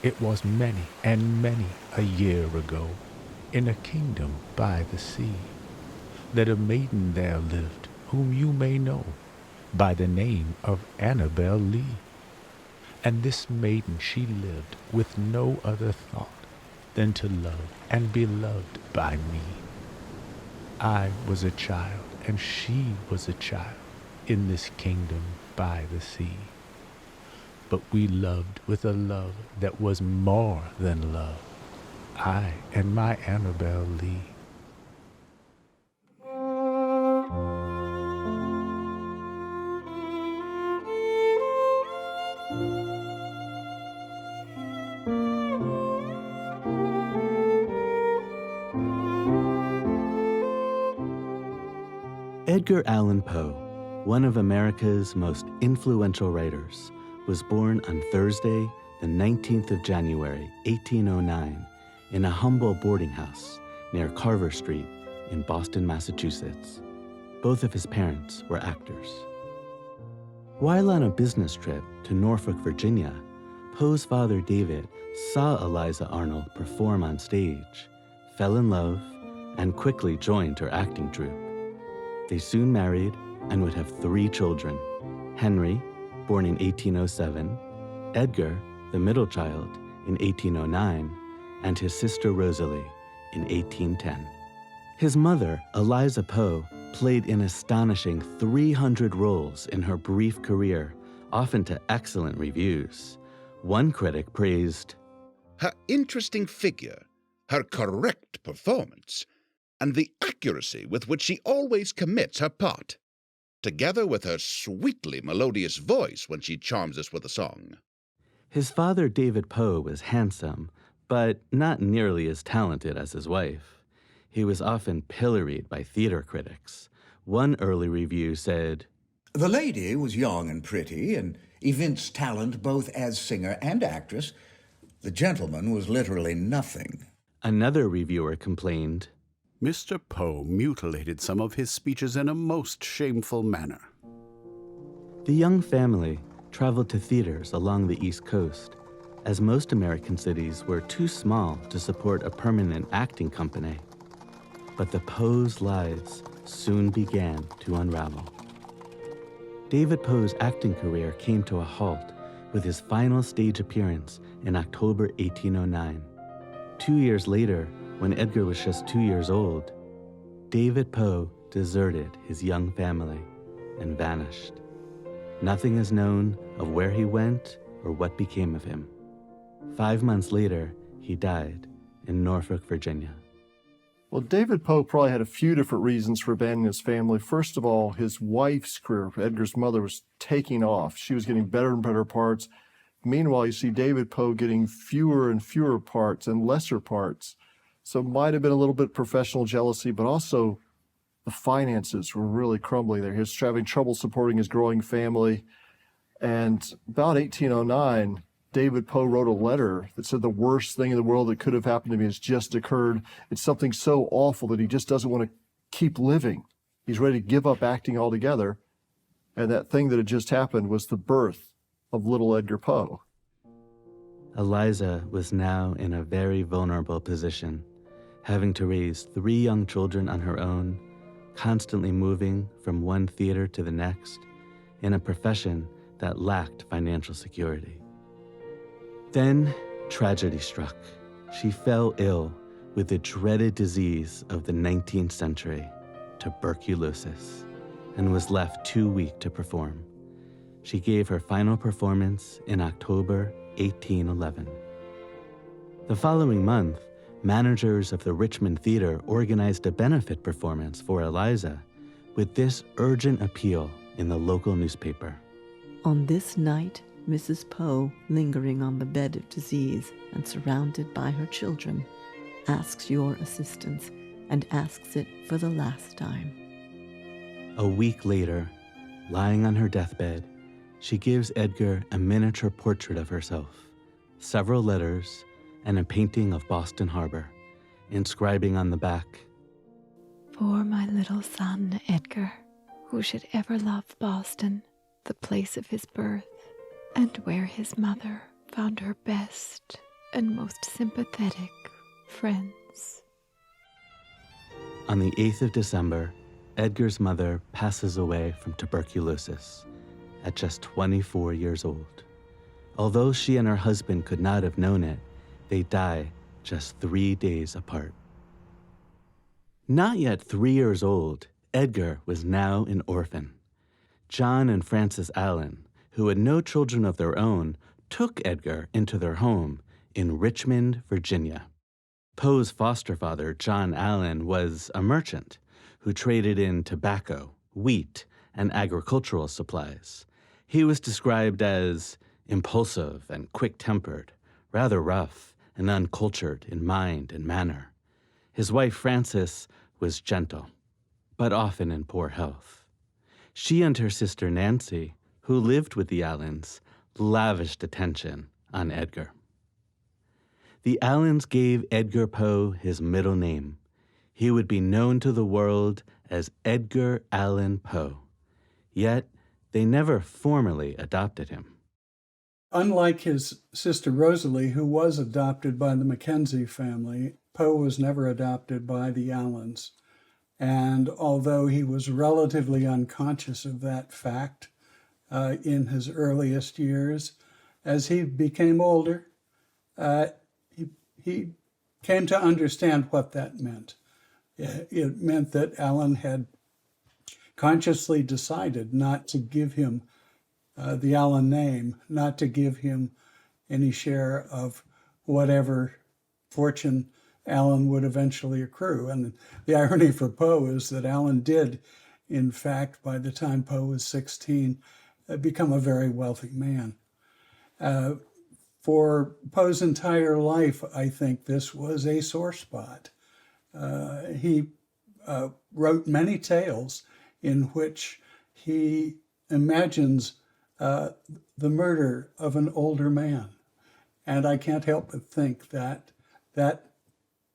It was many and many a year ago, in a kingdom by the sea, that a maiden there lived, whom you may know by the name of Annabel Lee. And this maiden she lived with no other thought than to love and be loved by me. I was a child, and she was a child, in this kingdom by the sea. But we loved with a love that was more than love, I and my Annabel Lee. Edgar Allan Poe, one of America's most influential writers, was born on Thursday, the 19th of January, 1809, in a humble boarding house near Carver Street in Boston, Massachusetts. Both of his parents were actors. While on a business trip to Norfolk, Virginia, Poe's father, David, saw Eliza Arnold perform on stage, fell in love, and quickly joined her acting troupe. They soon married and would have 3 children: Henry, born in 1807, Edgar, the middle child, in 1809, and his sister Rosalie in 1810. His mother, Eliza Poe, played an astonishing 300 roles in her brief career, often to excellent reviews. One critic praised her interesting figure, her correct performance, and the accuracy with which she always commits her part, together with her sweetly melodious voice when she charms us with a song. His father, David Poe, was handsome, but not nearly as talented as his wife. He was often pilloried by theater critics. One early review said, "The lady was young and pretty, and evinced talent both as singer and actress. The gentleman was literally nothing." Another reviewer complained, "Mr. Poe mutilated some of his speeches in a most shameful manner." The young family traveled to theaters along the East Coast, as most American cities were too small to support a permanent acting company. But the Poe's lives soon began to unravel. David Poe's acting career came to a halt with his final stage appearance in October 1809. 2 years later, when Edgar was just 2 years old, David Poe deserted his young family and vanished. Nothing is known of where he went or what became of him. 5 months later, he died in Norfolk, Virginia. Well, David Poe probably had a few different reasons for abandoning his family. First of all, his wife's career, Edgar's mother, was taking off. She was getting better and better parts. Meanwhile, you see David Poe getting fewer and fewer parts and lesser parts. So it might have been a little bit professional jealousy, but also the finances were really crumbling there. He was having trouble supporting his growing family. And about 1809, David Poe wrote a letter that said the worst thing in the world that could have happened to me has just occurred. It's something so awful that he just doesn't want to keep living. He's ready to give up acting altogether. And that thing that had just happened was the birth of little Edgar Poe. Eliza was now in a very vulnerable position, having to raise 3 young children on her own, constantly moving from one theater to the next, in a profession that lacked financial security. Then tragedy struck. She fell ill with the dreaded disease of the 19th century, tuberculosis, and was left too weak to perform. She gave her final performance in October 1811. The following month, managers of the Richmond Theater organized a benefit performance for Eliza with this urgent appeal in the local newspaper. On this night, Mrs. Poe, lingering on the bed of disease and surrounded by her children, asks your assistance and asks it for the last time. A week later, lying on her deathbed, she gives Edgar a miniature portrait of herself, several letters, and a painting of Boston Harbor, inscribing on the back, "For my little son, Edgar, who should ever love Boston, the place of his birth, and where his mother found her best and most sympathetic friends. On the 8th of December, Edgar's mother passes away from tuberculosis at just 24 years old. Although she and her husband could not have known it, they die just 3 days apart. Not yet 3 years old, Edgar was now an orphan. John and Frances Allen, who had no children of their own, took Edgar into their home in Richmond, Virginia. Poe's foster father, John Allen, was a merchant who traded in tobacco, wheat, and agricultural supplies. He was described as impulsive and quick-tempered, rather rough and uncultured in mind and manner. His wife, Frances, was gentle, but often in poor health. She and her sister, Nancy, who lived with the Allens, lavished attention on Edgar. The Allens gave Edgar Poe his middle name. He would be known to the world as Edgar Allan Poe. Yet, they never formally adopted him. Unlike his sister Rosalie, who was adopted by the Mackenzie family, Poe was never adopted by the Allens. And although he was relatively unconscious of that fact in his earliest years, as he became older, he came to understand what that meant. It meant that Allen had consciously decided not to give him the Allen name, not to give him any share of whatever fortune Allen would eventually accrue. And the irony for Poe is that Allen did, in fact, by the time Poe was 16, become a very wealthy man. For Poe's entire life, I think this was a sore spot. He wrote many tales in which he imagines the murder of an older man. And I can't help but think that that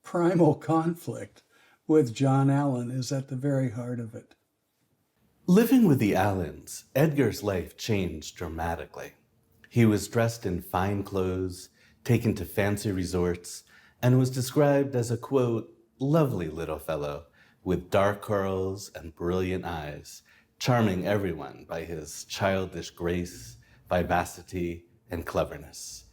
primal conflict with John Allen is at the very heart of it. Living with the Allens, Edgar's life changed dramatically. He was dressed in fine clothes, taken to fancy resorts, and was described as a, quote, lovely little fellow with dark curls and brilliant eyes, charming everyone by his childish grace, vivacity, and cleverness.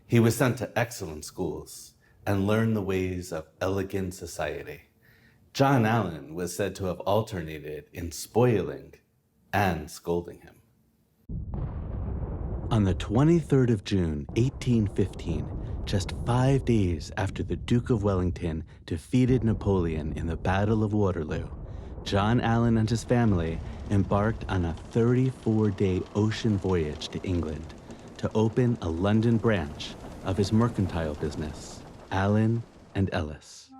He was sent to excellent schools and learned the ways of elegant society. John Allen was said to have alternated in spoiling and scolding him. On the 23rd of June, 1815, just 5 days after the Duke of Wellington defeated Napoleon in the Battle of Waterloo, John Allen and his family embarked on a 34-day ocean voyage to England to open a London branch of his mercantile business, Allen and Ellis.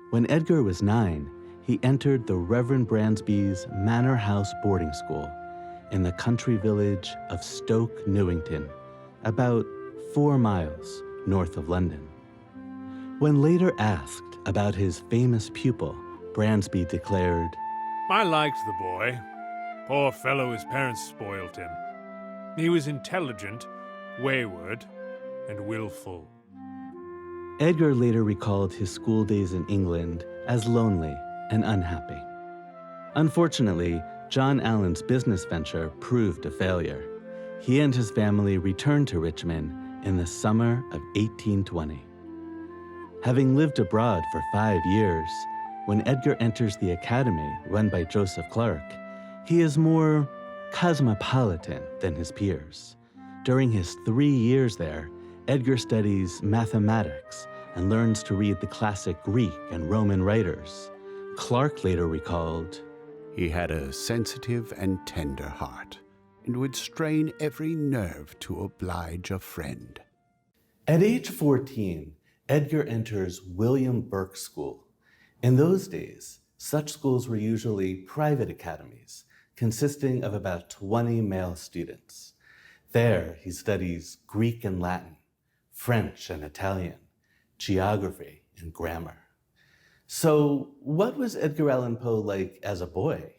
When Edgar was 9, he entered the Reverend Bransby's Manor House boarding school in the country village of Stoke Newington, about 4 miles north of London. When later asked about his famous pupil, Bransby declared, I liked the boy. Poor fellow, his parents spoiled him. He was intelligent, wayward, and willful. Edgar later recalled his school days in England as lonely and unhappy. Unfortunately, John Allen's business venture proved a failure. He and his family returned to Richmond in the summer of 1820. Having lived abroad for 5 years, when Edgar enters the academy run by Joseph Clark, he is more cosmopolitan than his peers. During his 3 years there, Edgar studies mathematics and learns to read the classic Greek and Roman writers. Clark later recalled, He had a sensitive and tender heart, and would strain every nerve to oblige a friend. At age 14, Edgar enters William Burke School. In those days, such schools were usually private academies, consisting of about 20 male students. There, he studies Greek and Latin, French and Italian, geography and grammar. So, what was Edgar Allan Poe like as a boy?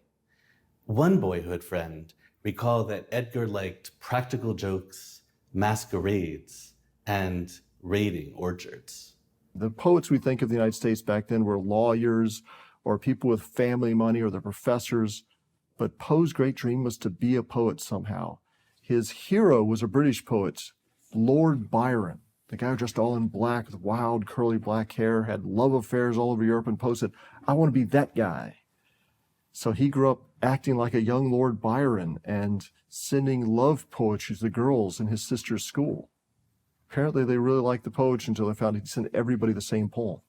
One boyhood friend recalled that Edgar liked practical jokes, masquerades, and raiding orchards. The poets we think of the United States back then were lawyers or people with family money or the professors, but Poe's great dream was to be a poet somehow. His hero was a British poet, Lord Byron, the guy dressed all in black with wild curly black hair, had love affairs all over Europe, and Poe said, I want to be that guy. So he grew up acting like a young Lord Byron and sending love poetry to the girls in his sister's school. Apparently they really liked the poetry until they found he'd send everybody the same poem.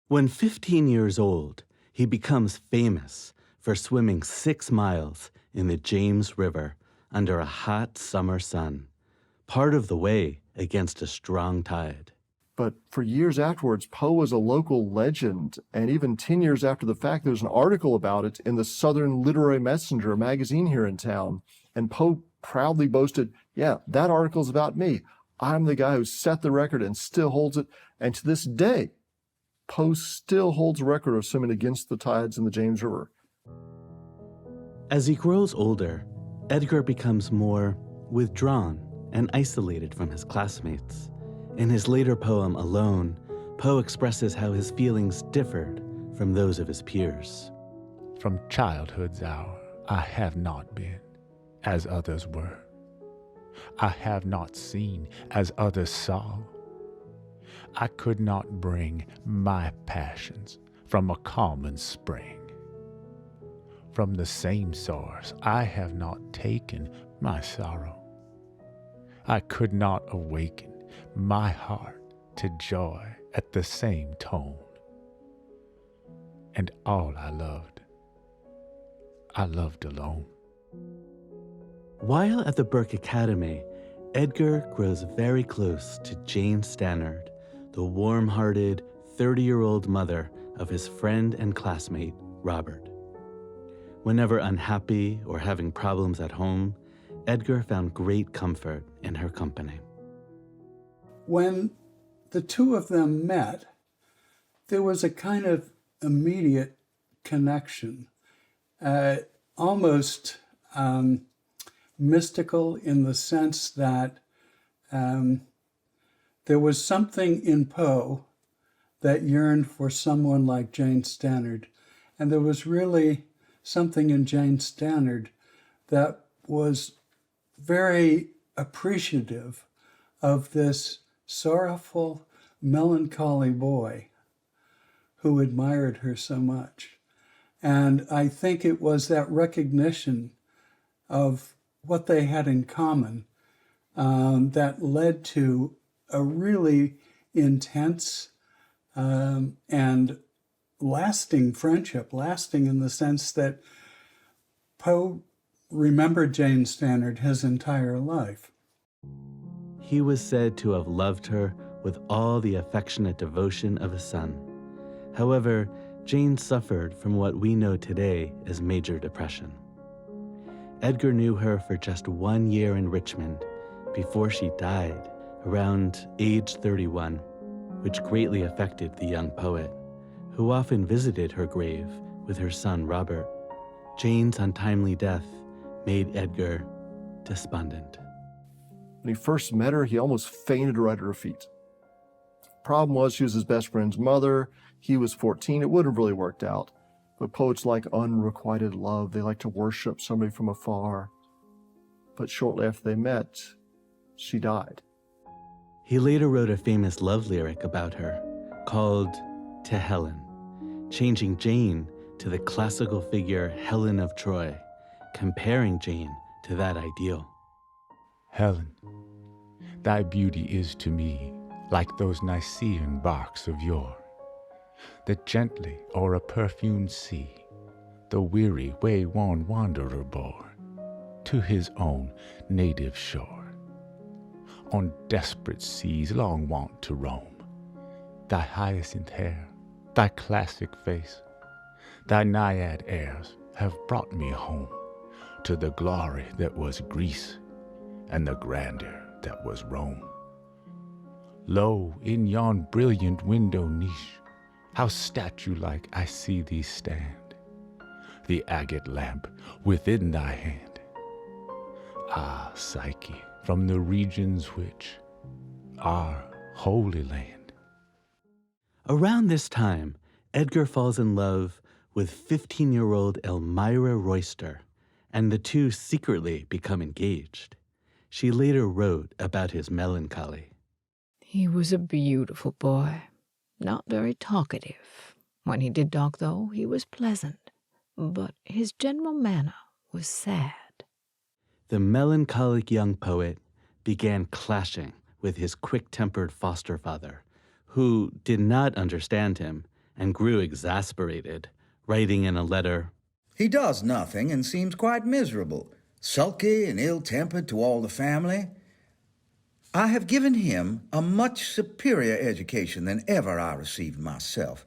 When 15 years old, he becomes famous for swimming 6 miles in the James River under a hot summer sun, part of the way against a strong tide. But for years afterwards, Poe was a local legend, and even 10 years after the fact, there's an article about it in the Southern Literary Messenger, a magazine here in town, and Poe proudly boasted, yeah, that article's about me. I'm the guy who set the record and still holds it, and to this day, Poe still holds a record of swimming against the tides in the James River. As he grows older, Edgar becomes more withdrawn and isolated from his classmates. In his later poem, Alone, Poe expresses how his feelings differed from those of his peers. From childhood's hour, I have not been as others were. I have not seen as others saw. I could not bring my passions from a common spring. From the same source I have not taken my sorrow. I could not awaken my heart to joy at the same tone. And all I loved alone. While at the Burke Academy, Edgar grows very close to Jane Stannard, the warm-hearted 30-year-old mother of his friend and classmate, Robert. Whenever unhappy or having problems at home, Edgar found great comfort in her company. When the two of them met, there was a kind of immediate connection, almost mystical in the sense that there was something in Poe that yearned for someone like Jane Stannard, and there was really something in Jane Stannard that was very appreciative of this sorrowful, melancholy boy who admired her so much. And I think it was that recognition of what they had in common that led to a really intense and lasting friendship, lasting in the sense that Poe remembered Jane Stannard his entire life. He was said to have loved her with all the affectionate devotion of a son. However, Jane suffered from what we know today as major depression. Edgar knew her for just 1 year in Richmond before she died around age 31, which greatly affected the young poet, who often visited her grave with her son Robert. Jane's untimely death made Edgar despondent. When he first met her, he almost fainted right at her feet. Problem was, she was his best friend's mother. He was 14. It wouldn't have really worked out. But poets like unrequited love. They like to worship somebody from afar. But shortly after they met, she died. He later wrote a famous love lyric about her called To Helen, changing Jane to the classical figure Helen of Troy, comparing Jane to that ideal. Helen, thy beauty is to me like those Nicean barks of yore, that gently o'er a perfumed sea the weary way-worn wanderer bore to his own native shore. On desperate seas long wont to roam, thy hyacinth hair, thy classic face, thy naiad airs have brought me home to the glory that was Greece and the grandeur that was Rome. Lo, in yon brilliant window niche, how statue-like I see thee stand, the agate lamp within thy hand. Ah, Psyche, from the regions which are Holy Land. Around this time, Edgar falls in love with 15-year-old Elmira Royster, and the two secretly become engaged. She later wrote about his melancholy. He was a beautiful boy, not very talkative. When he did talk, though, he was pleasant, but his general manner was sad. The melancholic young poet began clashing with his quick-tempered foster father, who did not understand him and grew exasperated, writing in a letter, "He does nothing and seems quite miserable, sulky and ill-tempered to all the family. I have given him a much superior education than ever I received myself.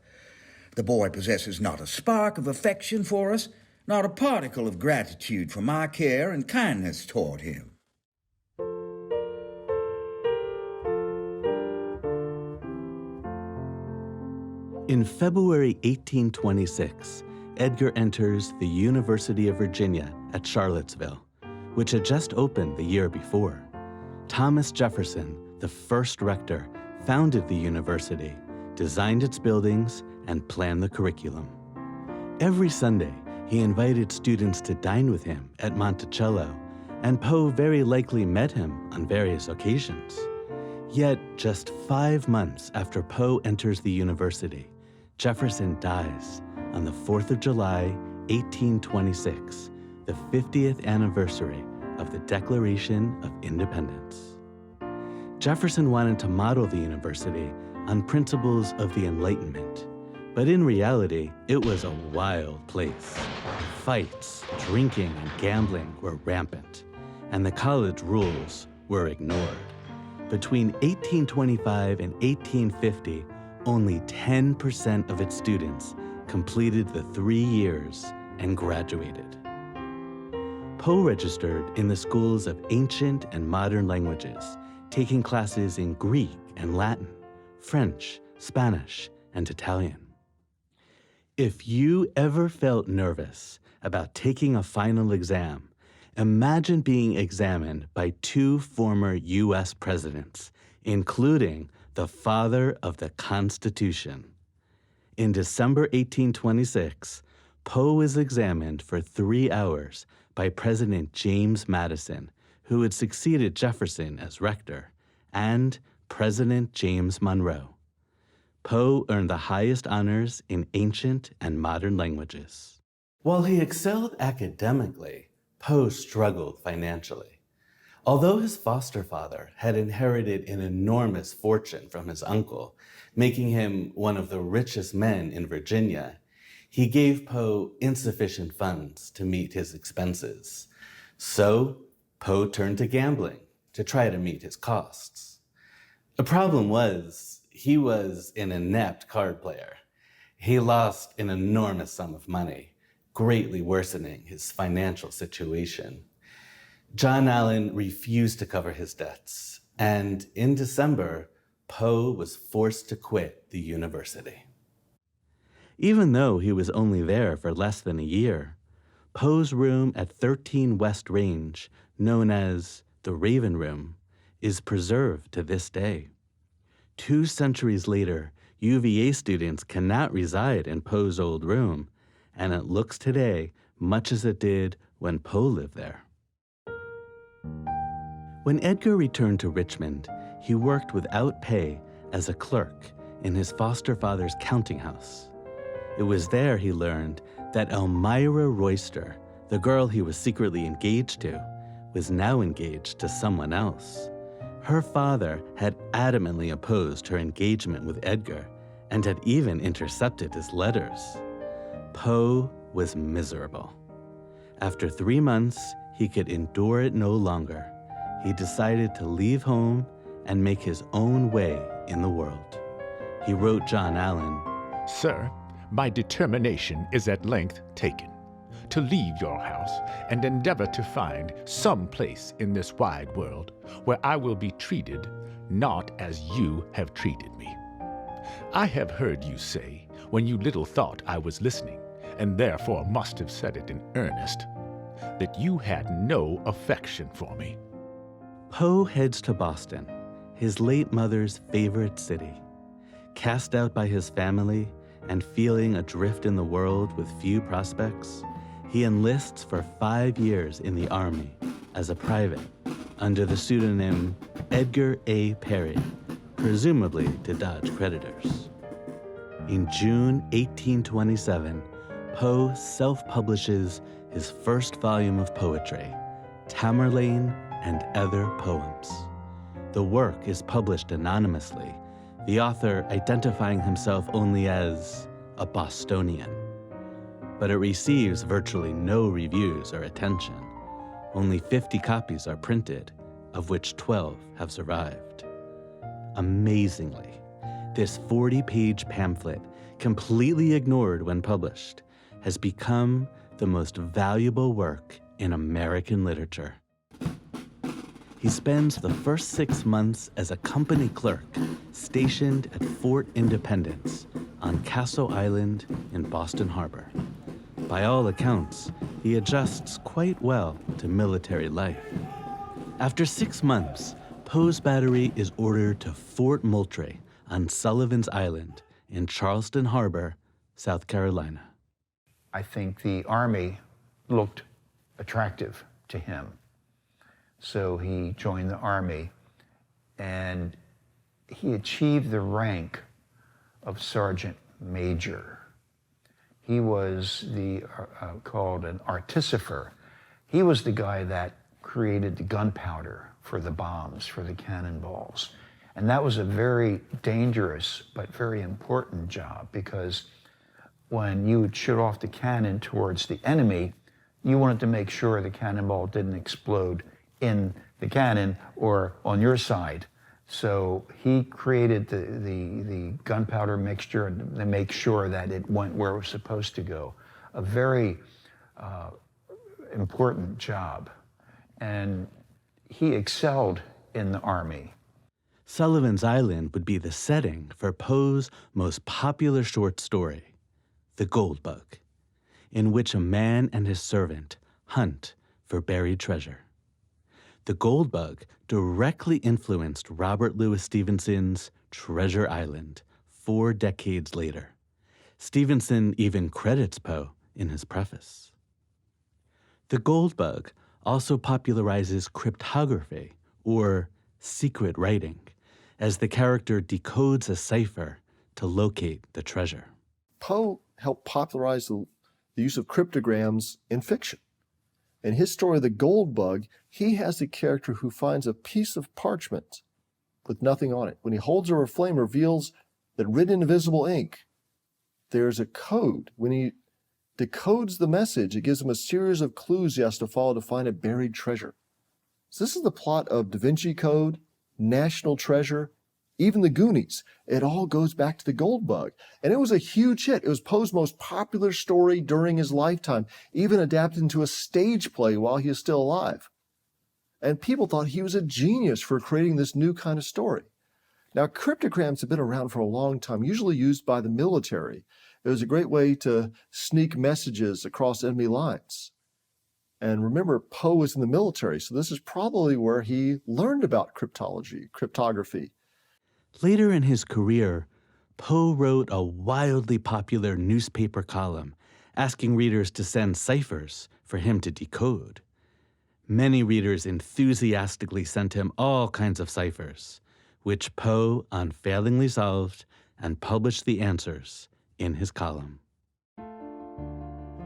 The boy possesses not a spark of affection for us, not a particle of gratitude for my care and kindness toward him." In February 1826, Edgar enters the University of Virginia at Charlottesville, which had just opened the year before. Thomas Jefferson, the first rector, founded the university, designed its buildings, and planned the curriculum. Every Sunday, he invited students to dine with him at Monticello, and Poe very likely met him on various occasions. Yet, just 5 months after Poe enters the university, Jefferson dies on the 4th of July, 1826, the 50th anniversary of the Declaration of Independence. Jefferson wanted to model the university on principles of the Enlightenment, but in reality, it was a wild place. Fights, drinking, and gambling were rampant, and the college rules were ignored. Between 1825 and 1850, only 10% of its students completed the 3 years and graduated. Poe registered in the schools of ancient and modern languages, taking classes in Greek and Latin, French, Spanish, and Italian. If you ever felt nervous about taking a final exam, imagine being examined by 2 former U.S. presidents, including the father of the Constitution. In December 1826, Poe was examined for 3 hours by President James Madison, who had succeeded Jefferson as rector, and President James Monroe. Poe earned the highest honors in ancient and modern languages. While he excelled academically, Poe struggled financially. Although his foster father had inherited an enormous fortune from his uncle, making him one of the richest men in Virginia, he gave Poe insufficient funds to meet his expenses. So Poe turned to gambling to try to meet his costs. The problem was, he was an inept card player. He lost an enormous sum of money, greatly worsening his financial situation. John Allan refused to cover his debts, and in December, Poe was forced to quit the university. Even though he was only there for less than a year, Poe's room at 13 West Range, known as the Raven Room, is preserved to this day. 2 centuries later, UVA students cannot reside in Poe's old room, and it looks today much as it did when Poe lived there. When Edgar returned to Richmond, he worked without pay as a clerk in his foster father's counting house. It was there he learned that Elmira Royster, the girl he was secretly engaged to, was now engaged to someone else. Her father had adamantly opposed her engagement with Edgar and had even intercepted his letters. Poe was miserable. After 3 months, he could endure it no longer. He decided to leave home and make his own way in the world. He wrote John Allan, "Sir, my determination is at length taken, to leave your house and endeavor to find some place in this wide world where I will be treated not as you have treated me. I have heard you say, when you little thought I was listening, and therefore must have said it in earnest, that you had no affection for me." Poe heads to Boston, his late mother's favorite city. Cast out by his family and feeling adrift in the world with few prospects, he enlists for 5 years in the army as a private under the pseudonym Edgar A. Perry, presumably to dodge creditors. In June 1827, Poe self-publishes his first volume of poetry, Tamerlane and Other Poems. The work is published anonymously, the author identifying himself only as a Bostonian. But it receives virtually no reviews or attention. Only 50 copies are printed, of which 12 have survived. Amazingly, this 40-page pamphlet, completely ignored when published, has become the most valuable work in American literature. He spends the first 6 months as a company clerk stationed at Fort Independence on Castle Island in Boston Harbor. By all accounts, he adjusts quite well to military life. After 6 months, Poe's battery is ordered to Fort Moultrie on Sullivan's Island in Charleston Harbor, South Carolina. I think the Army looked attractive to him. So he joined the Army, and he achieved the rank of Sergeant Major. He was called an artificer. He was the guy that created the gunpowder for the bombs, for the cannonballs. And that was a very dangerous but very important job, because when you would shoot off the cannon towards the enemy, you wanted to make sure the cannonball didn't explode in the cannon or on your side. So he created the gunpowder mixture to make sure that it went where it was supposed to go. A very important job. And he excelled in the Army. Sullivan's Island would be the setting for Poe's most popular short story, The Gold Bug, in which a man and his servant hunt for buried treasure. The Gold Bug directly influenced Robert Louis Stevenson's Treasure Island 4 decades later. Stevenson even credits Poe in his preface. The Gold Bug also popularizes cryptography, or secret writing, as the character decodes a cipher to locate the treasure. Poe helped popularize the use of cryptograms in fiction. In his story, The Gold Bug, he has the character who finds a piece of parchment with nothing on it. When he holds over a flame, reveals that written in invisible ink, there's a code. When he decodes the message, it gives him a series of clues he has to follow to find a buried treasure. So this is the plot of Da Vinci Code, National Treasure, even The Goonies. It all goes back to The Gold Bug. And it was a huge hit. It was Poe's most popular story during his lifetime, even adapted into a stage play while he is still alive. And people thought he was a genius for creating this new kind of story. Now, cryptograms have been around for a long time, usually used by the military. It was a great way to sneak messages across enemy lines. And remember, Poe was in the military, so this is probably where he learned about cryptography. Later in his career, Poe wrote a wildly popular newspaper column asking readers to send ciphers for him to decode. Many readers enthusiastically sent him all kinds of ciphers, which Poe unfailingly solved and published the answers in his column.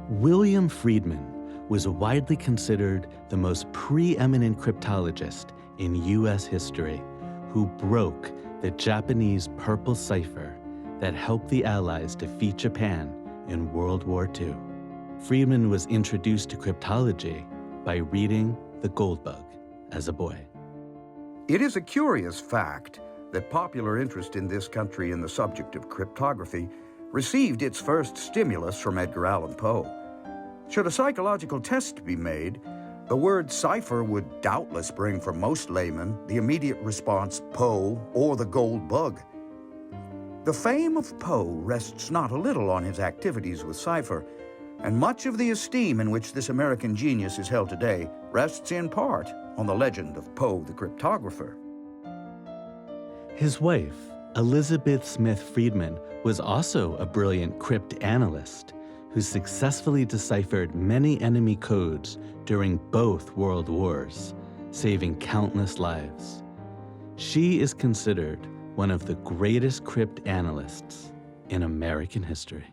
William Friedman was widely considered the most preeminent cryptologist in U.S. history, who broke the Japanese purple cipher that helped the Allies defeat Japan in World War II. Friedman was introduced to cryptology by reading The Gold Bug as a boy. It is a curious fact that popular interest in this country in the subject of cryptography received its first stimulus from Edgar Allan Poe. Should a psychological test be made, the word cipher would doubtless bring for most laymen the immediate response Poe or the Gold Bug. The fame of Poe rests not a little on his activities with cipher, and much of the esteem in which this American genius is held today rests in part on the legend of Poe the cryptographer. His wife, Elizabeth Smith Friedman, was also a brilliant cryptanalyst who successfully deciphered many enemy codes during both world wars, saving countless lives. She is considered one of the greatest cryptanalysts in American history.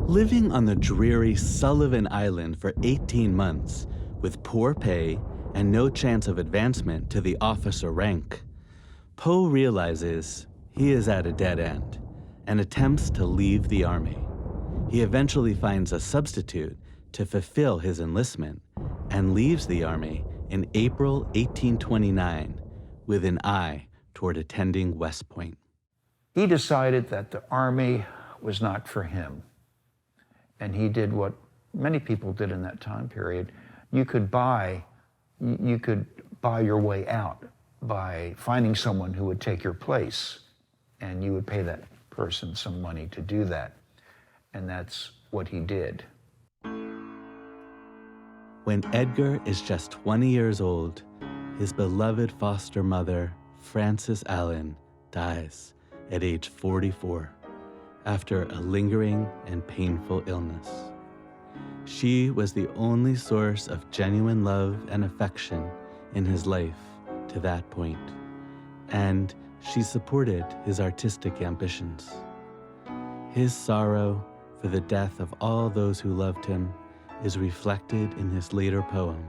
Living on the dreary Sullivan Island for 18 months with poor pay and no chance of advancement to the officer rank, Poe realizes he is at a dead end and attempts to leave the army. He eventually finds a substitute to fulfill his enlistment and leaves the army in April 1829 with an eye toward attending West Point. He decided that the army was not for him. And he did what many people did in that time period. You could buy your way out by finding someone who would take your place, and you would pay that person some money to do that. And that's what he did. When Edgar is just 20 years old, his beloved foster mother, Frances Allen, dies at age 44 after a lingering and painful illness. She was the only source of genuine love and affection in his life to that point, and she supported his artistic ambitions. His sorrow for the death of all those who loved him is reflected in his later poem,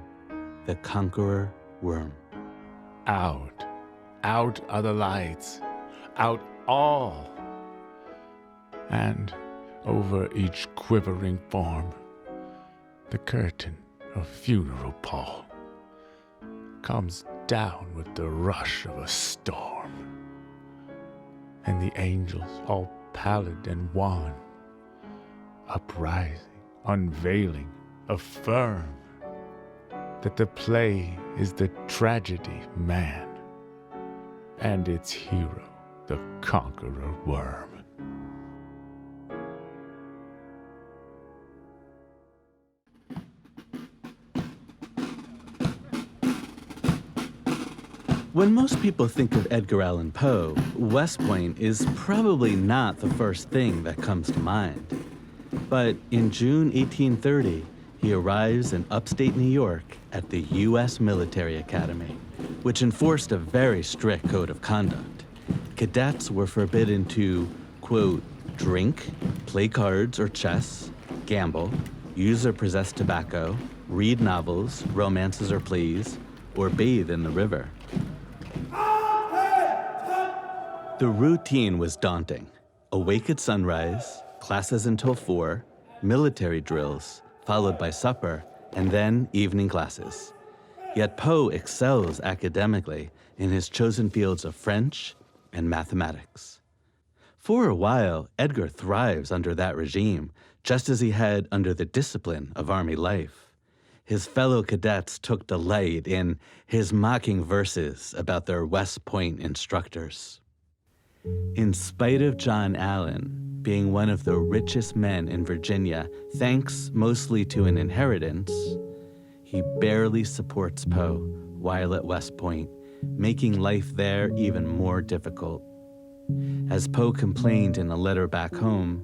The Conqueror Worm. Out, out are the lights, out all. And over each quivering form, the curtain of funeral pall comes down with the rush of a storm. And the angels, all pallid and wan, uprising, unveiling, affirm that the play is the tragedy man, and its hero, the conqueror worm. When most people think of Edgar Allan Poe, West Point is probably not the first thing that comes to mind. But in June 1830, he arrives in upstate New York at the U.S. Military Academy, which enforced a very strict code of conduct. Cadets were forbidden to, quote, drink, play cards or chess, gamble, use or possess tobacco, read novels, romances or plays, or bathe in the river. The routine was daunting. Awake at sunrise, classes until 4, military drills, followed by supper, and then evening classes. Yet Poe excels academically in his chosen fields of French and mathematics. For a while, Edgar thrives under that regime, just as he had under the discipline of army life. His fellow cadets took delight in his mocking verses about their West Point instructors. In spite of John Allen being one of the richest men in Virginia, thanks mostly to an inheritance, he barely supports Poe while at West Point, making life there even more difficult. As Poe complained in a letter back home,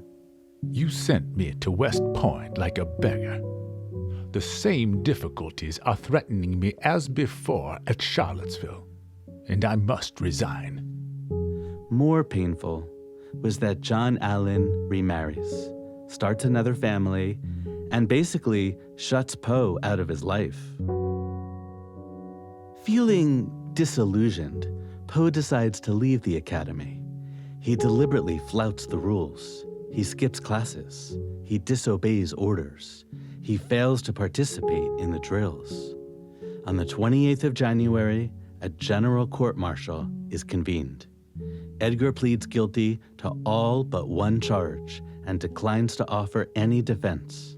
"You sent me to West Point like a beggar. The same difficulties are threatening me as before at Charlottesville, and I must resign." More painful was that John Allen remarries, starts another family, and basically shuts Poe out of his life. Feeling disillusioned, Poe decides to leave the academy. He deliberately flouts the rules. He skips classes. He disobeys orders. He fails to participate in the drills. On the 28th of January, a general court-martial is convened. Edgar pleads guilty to all but one charge and declines to offer any defense.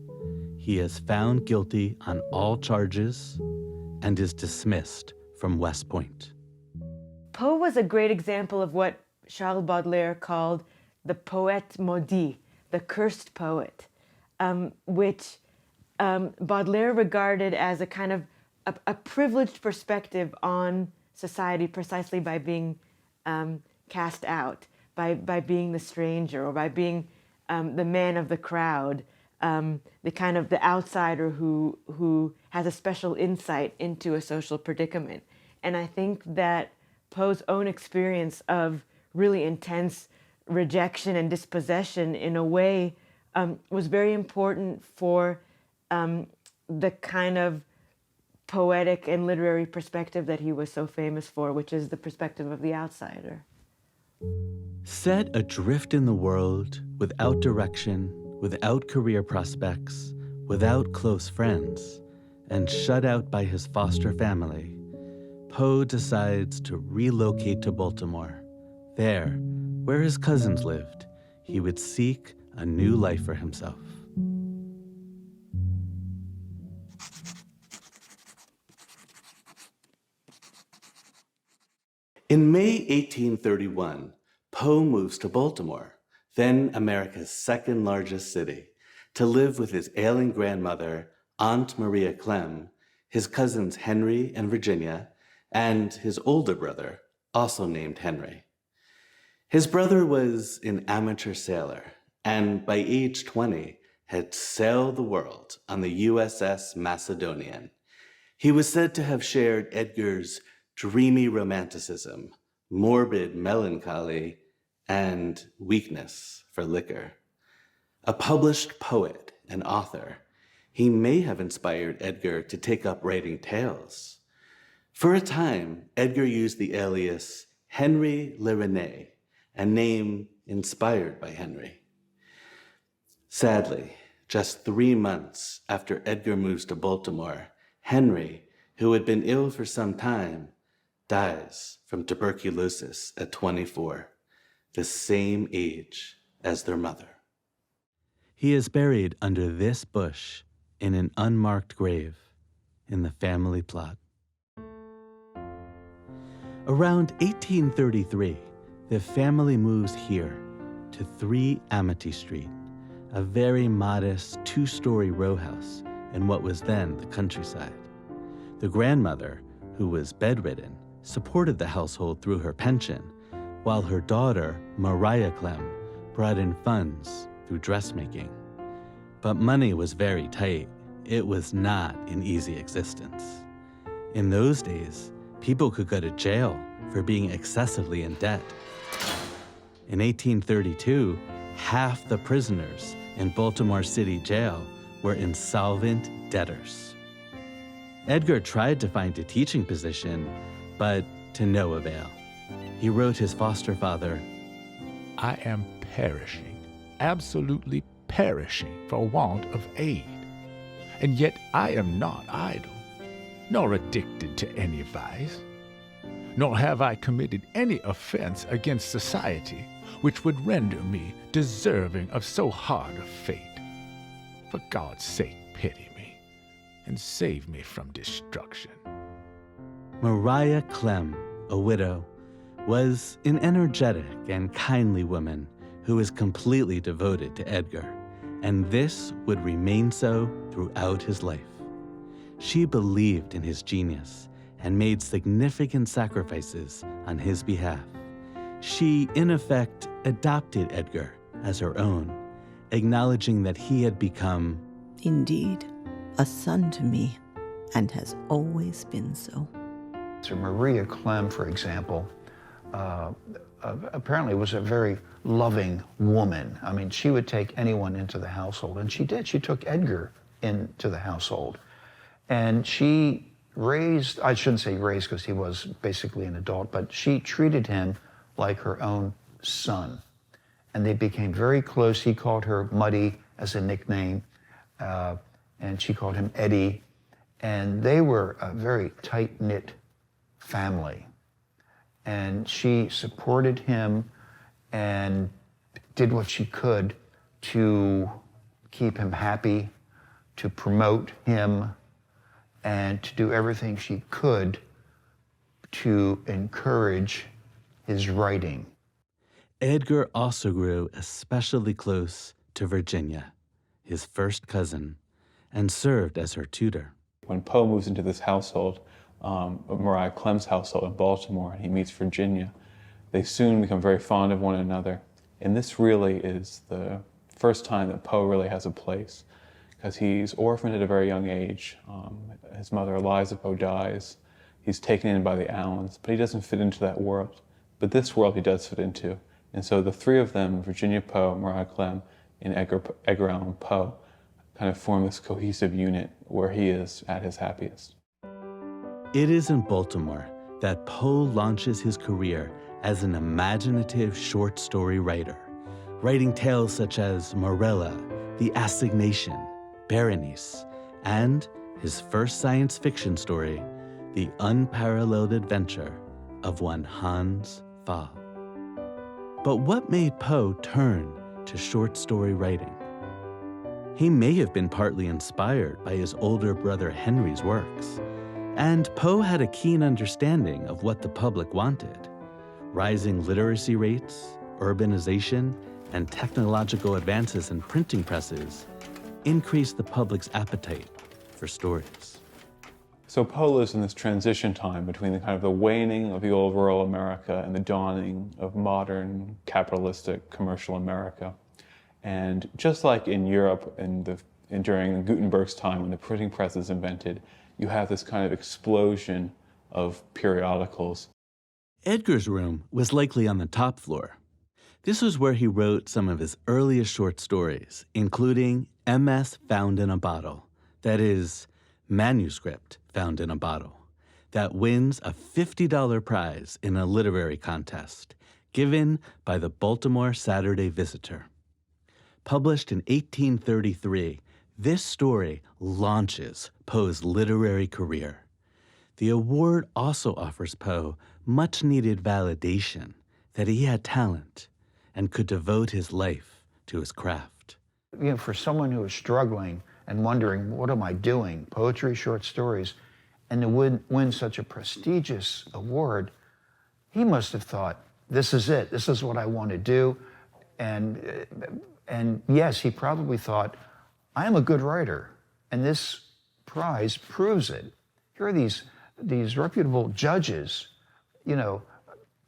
He is found guilty on all charges and is dismissed from West Point. Poe was a great example of what Charles Baudelaire called the poète maudit, the cursed poet, which Baudelaire regarded as a kind of a privileged perspective on society precisely by being cast out, by being the stranger, or by being the man of the crowd, the kind of the outsider who has a special insight into a social predicament. And I think that Poe's own experience of really intense rejection and dispossession, in a way, was very important for the kind of poetic and literary perspective that he was so famous for, which is the perspective of the outsider. Set adrift in the world, without direction, without career prospects, without close friends, and shut out by his foster family, Poe decides to relocate to Baltimore. There, where his cousins lived, he would seek a new life for himself. In May 1831, Poe moves to Baltimore, then America's second largest city, to live with his ailing grandmother, Aunt Maria Clem, his cousins Henry and Virginia, and his older brother, also named Henry. His brother was an amateur sailor, and by age 20, had sailed the world on the USS Macedonian. He was said to have shared Edgar's dreamy romanticism, morbid melancholy, and weakness for liquor. A published poet and author, he may have inspired Edgar to take up writing tales. For a time, Edgar used the alias Henry Le Rene, a name inspired by Henry. Sadly, just 3 months after Edgar moves to Baltimore, Henry, who had been ill for some time, dies from tuberculosis at 24, the same age as their mother. He is buried under this bush in an unmarked grave in the family plot. Around 1833, the family moves here to 3 Amity Street, a very modest 2-story row house in what was then the countryside. The grandmother, who was bedridden, supported the household through her pension, while her daughter, Maria Clem, brought in funds through dressmaking. But money was very tight. It was not an easy existence. In those days, people could go to jail for being excessively in debt. In 1832, half the prisoners in Baltimore City Jail were insolvent debtors. Edgar tried to find a teaching position, but to no avail. He wrote his foster father, "I am perishing, absolutely perishing for want of aid. And yet I am not idle, nor addicted to any vice, nor have I committed any offense against society which would render me deserving of so hard a fate. For God's sake, pity me, and save me from destruction." Maria Clem, a widow, was an energetic and kindly woman who was completely devoted to Edgar, and this would remain so throughout his life. She believed in his genius and made significant sacrifices on his behalf. She, in effect, adopted Edgar as her own, acknowledging that he had become, indeed, a son to me, and has always been so. So Maria Clem, for example, apparently was a very loving woman. I mean, she would take anyone into the household, and she did. She took Edgar into the household. And she raised, I shouldn't say raised because he was basically an adult, but she treated him like her own son. And they became very close. He called her Muddy as a nickname, and she called him Eddie. And they were a very tight-knit family. And she supported him and did what she could to keep him happy, to promote him, and to do everything she could to encourage his writing. Edgar also grew especially close to Virginia, his first cousin, and served as her tutor. When Poe moves into this household, Mariah Clem's household in Baltimore, and he meets Virginia. They soon become very fond of one another. And this really is the first time that Poe really has a place, because he's orphaned at a very young age. His mother, Eliza Poe, dies. He's taken in by the Allens, but he doesn't fit into that world. But this world he does fit into. And so the three of them, Virginia Poe, Mariah Clem, and Edgar Allan Poe, kind of form this cohesive unit where he is at his happiest. It is in Baltimore that Poe launches his career as an imaginative short story writer, writing tales such as Morella, The Assignation, Berenice, and his first science fiction story, The Unparalleled Adventure of One Hans Pfaall. But what made Poe turn to short story writing? He may have been partly inspired by his older brother Henry's works, and Poe had a keen understanding of what the public wanted. Rising literacy rates, urbanization, and technological advances in printing presses increased the public's appetite for stories. So Poe lives in this transition time between the kind of the waning of the old rural America and the dawning of modern capitalistic commercial America. And just like in Europe during Gutenberg's time when the printing press is invented, you have this kind of explosion of periodicals. Edgar's room was likely on the top floor. This was where he wrote some of his earliest short stories, including MS Found in a Bottle, that is, manuscript found in a bottle, that wins a $50 prize in a literary contest given by the Baltimore Saturday Visitor. Published in 1833, this story launches Poe's literary career. The award also offers Poe much-needed validation that he had talent and could devote his life to his craft. You know, for someone who is struggling and wondering, what am I doing? Poetry, short stories, and to win such a prestigious award, he must have thought, this is it. This is what I want to do. And yes, he probably thought, I am a good writer, and this prize proves it. Here are these reputable judges, you know,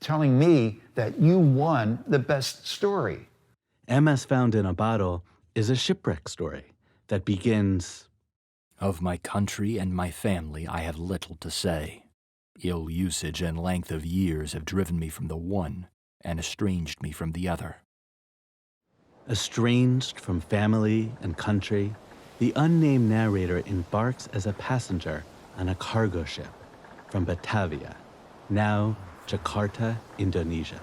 telling me that you won the best story. MS Found in a Bottle is a shipwreck story that begins, "Of my country and my family I have little to say. Ill usage and length of years have driven me from the one and estranged me from the other." Estranged from family and country, the unnamed narrator embarks as a passenger on a cargo ship from Batavia, now Jakarta, Indonesia.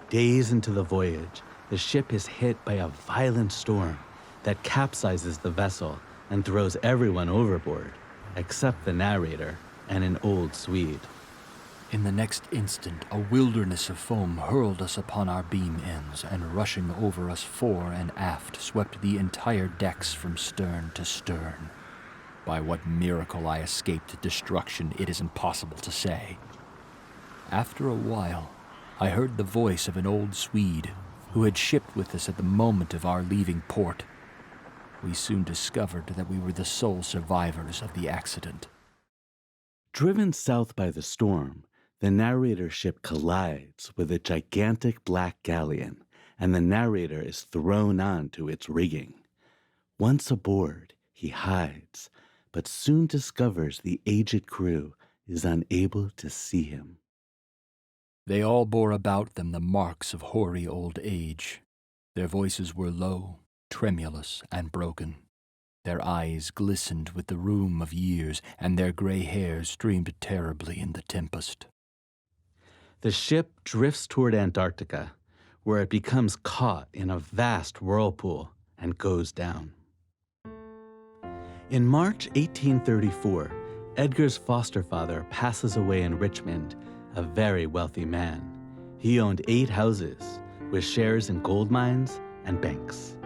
Days into the voyage, the ship is hit by a violent storm that capsizes the vessel and throws everyone overboard, except the narrator and an old Swede. "In the next instant, a wilderness of foam hurled us upon our beam ends, and rushing over us fore and aft, swept the entire decks from stern to stern. By what miracle I escaped destruction, it is impossible to say. After a while, I heard the voice of an old Swede, who had shipped with us at the moment of our leaving port. We soon discovered that we were the sole survivors of the accident." Driven south by the storm, the narrator's ship collides with a gigantic black galleon, and the narrator is thrown onto its rigging. Once aboard, he hides, but soon discovers the aged crew is unable to see him. They all bore about them the marks of hoary old age. Their voices were low, tremulous, and broken. Their eyes glistened with the rheum of years, and their gray hair streamed terribly in the tempest. The ship drifts toward Antarctica, where it becomes caught in a vast whirlpool and goes down. In March 1834, Edgar's foster father passes away in Richmond, a very wealthy man. He owned 8 houses with shares in gold mines and banks.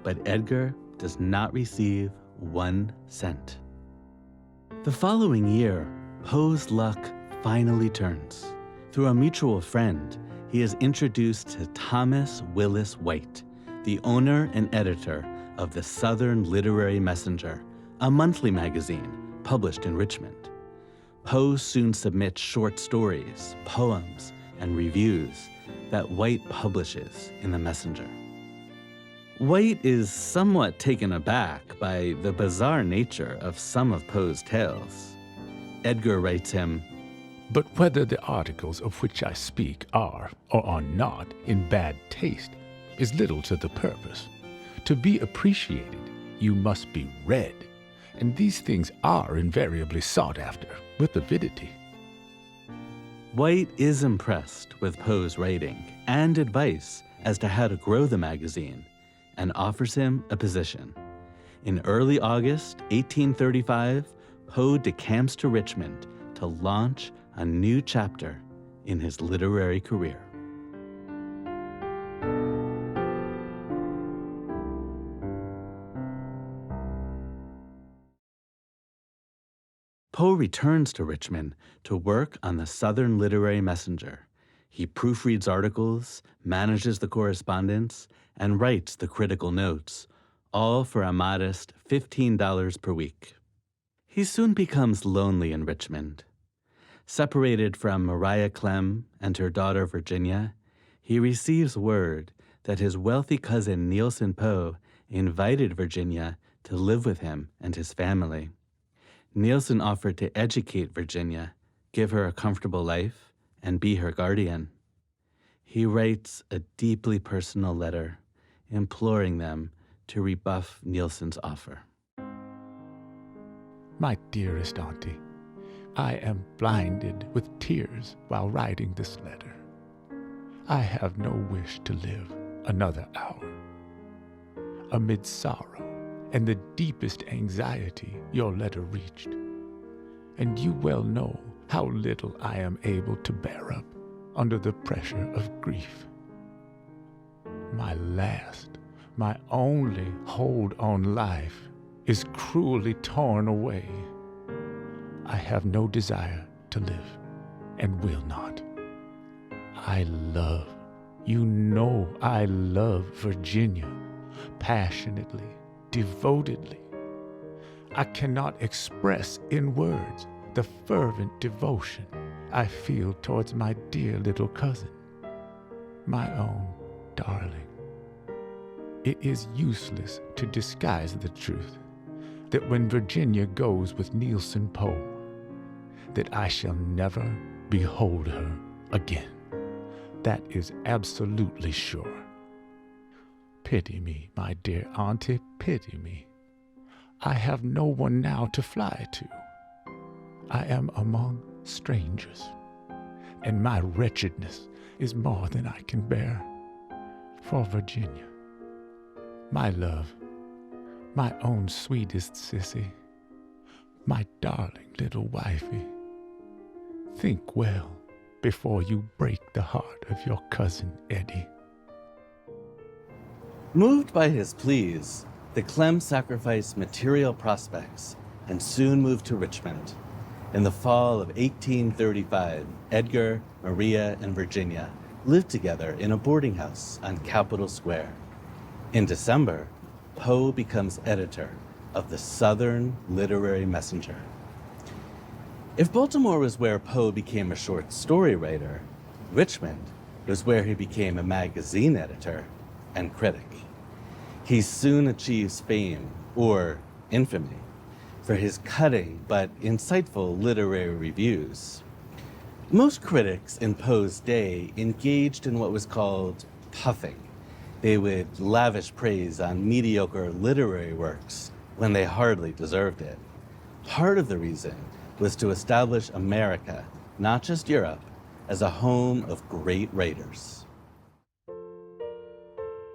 But Edgar does not receive 1 cent. The following year, Poe's luck finally turns. Through a mutual friend, he is introduced to Thomas Willis White, the owner and editor of the Southern Literary Messenger, a monthly magazine published in Richmond. Poe soon submits short stories, poems, and reviews that White publishes in The Messenger. White is somewhat taken aback by the bizarre nature of some of Poe's tales. Edgar writes him, "But whether the articles of which I speak are or are not in bad taste is little to the purpose. To be appreciated, you must be read, and these things are invariably sought after with avidity." White is impressed with Poe's writing and advice as to how to grow the magazine, and offers him a position. In early August 1835, Poe decamps to Richmond to launch a new chapter in his literary career. Poe returns to Richmond to work on the Southern Literary Messenger. He proofreads articles, manages the correspondence, and writes the critical notes, all for a modest $15 per week. He soon becomes lonely in Richmond. Separated from Maria Clem and her daughter Virginia, he receives word that his wealthy cousin Nielsen Poe invited Virginia to live with him and his family. Nielsen offered to educate Virginia, give her a comfortable life, and be her guardian. He writes a deeply personal letter, imploring them to rebuff Nielsen's offer. "My dearest auntie, I am blinded with tears while writing this letter. I have no wish to live another hour. Amid sorrow and the deepest anxiety your letter reached, and you well know how little I am able to bear up under the pressure of grief. My last, my only hold on life is cruelly torn away. I have no desire to live, and will not. I love, you know I love Virginia, passionately, devotedly. I cannot express in words the fervent devotion I feel towards my dear little cousin, my own darling. It is useless to disguise the truth that when Virginia goes with Nielsen Poe, that I shall never behold her again. That is absolutely sure. Pity me, my dear auntie, pity me. I have no one now to fly to. I am among strangers, and my wretchedness is more than I can bear. For Virginia, my love, my own sweetest sissy, my darling little wifey, think well before you break the heart of your cousin Eddie." Moved by his pleas, the Clem sacrificed material prospects and soon moved to Richmond. In the fall of 1835, Edgar, Maria, and Virginia lived together in a boarding house on Capitol Square. In December, Poe becomes editor of the Southern Literary Messenger. If Baltimore was where Poe became a short story writer, Richmond was where he became a magazine editor and critic. He soon achieves fame, or infamy, for his cutting but insightful literary reviews. Most critics in Poe's day engaged in what was called puffing. They would lavish praise on mediocre literary works when they hardly deserved it. Part of the reason was to establish America, not just Europe, as a home of great writers.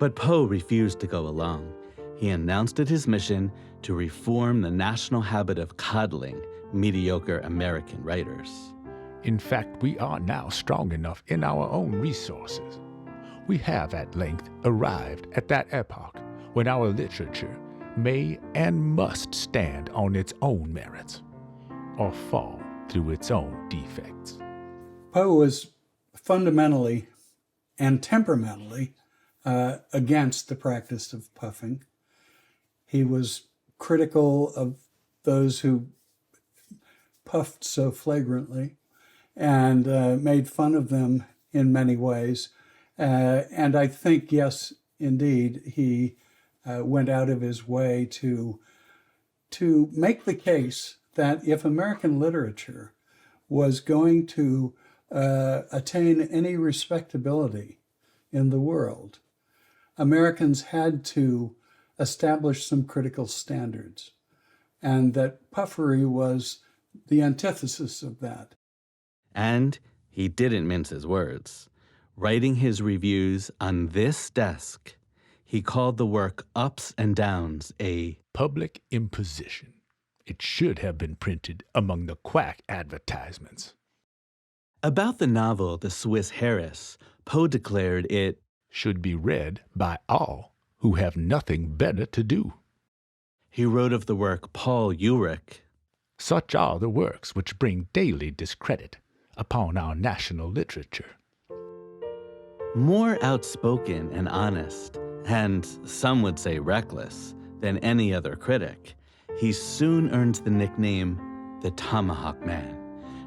But Poe refused to go along. He announced it his mission to reform the national habit of coddling mediocre American writers. In fact, we are now strong enough in our own resources. We have at length arrived at that epoch when our literature may and must stand on its own merits, or fall through its own defects. Poe was fundamentally and temperamentally against the practice of puffing. He was critical of those who puffed so flagrantly and made fun of them in many ways. And I think, yes, indeed, he went out of his way to make the case that if American literature was going to attain any respectability in the world, Americans had to establish some critical standards, and that puffery was the antithesis of that. And he didn't mince his words. Writing his reviews on this desk, he called the work Ups and Downs a public imposition. It should have been printed among the quack advertisements. About the novel The Swiss Harris, Poe declared it should be read by all who have nothing better to do. He wrote of the work Paul Ehrlich, such are the works which bring daily discredit upon our national literature. More outspoken and honest, and some would say reckless, than any other critic, he soon earned the nickname the Tomahawk Man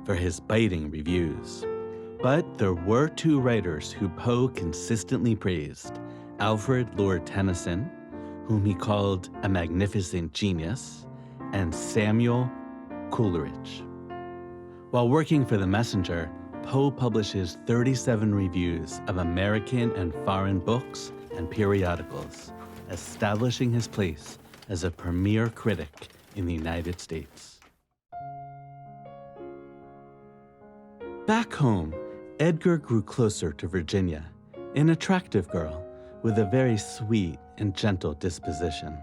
for his biting reviews. But there were two writers who Poe consistently praised, Alfred Lord Tennyson, whom he called a magnificent genius, and Samuel Coleridge. While working for The Messenger, Poe publishes 37 reviews of American and foreign books and periodicals, establishing his place as a premier critic in the United States. Back home, Edgar grew closer to Virginia, an attractive girl with a very sweet and gentle disposition.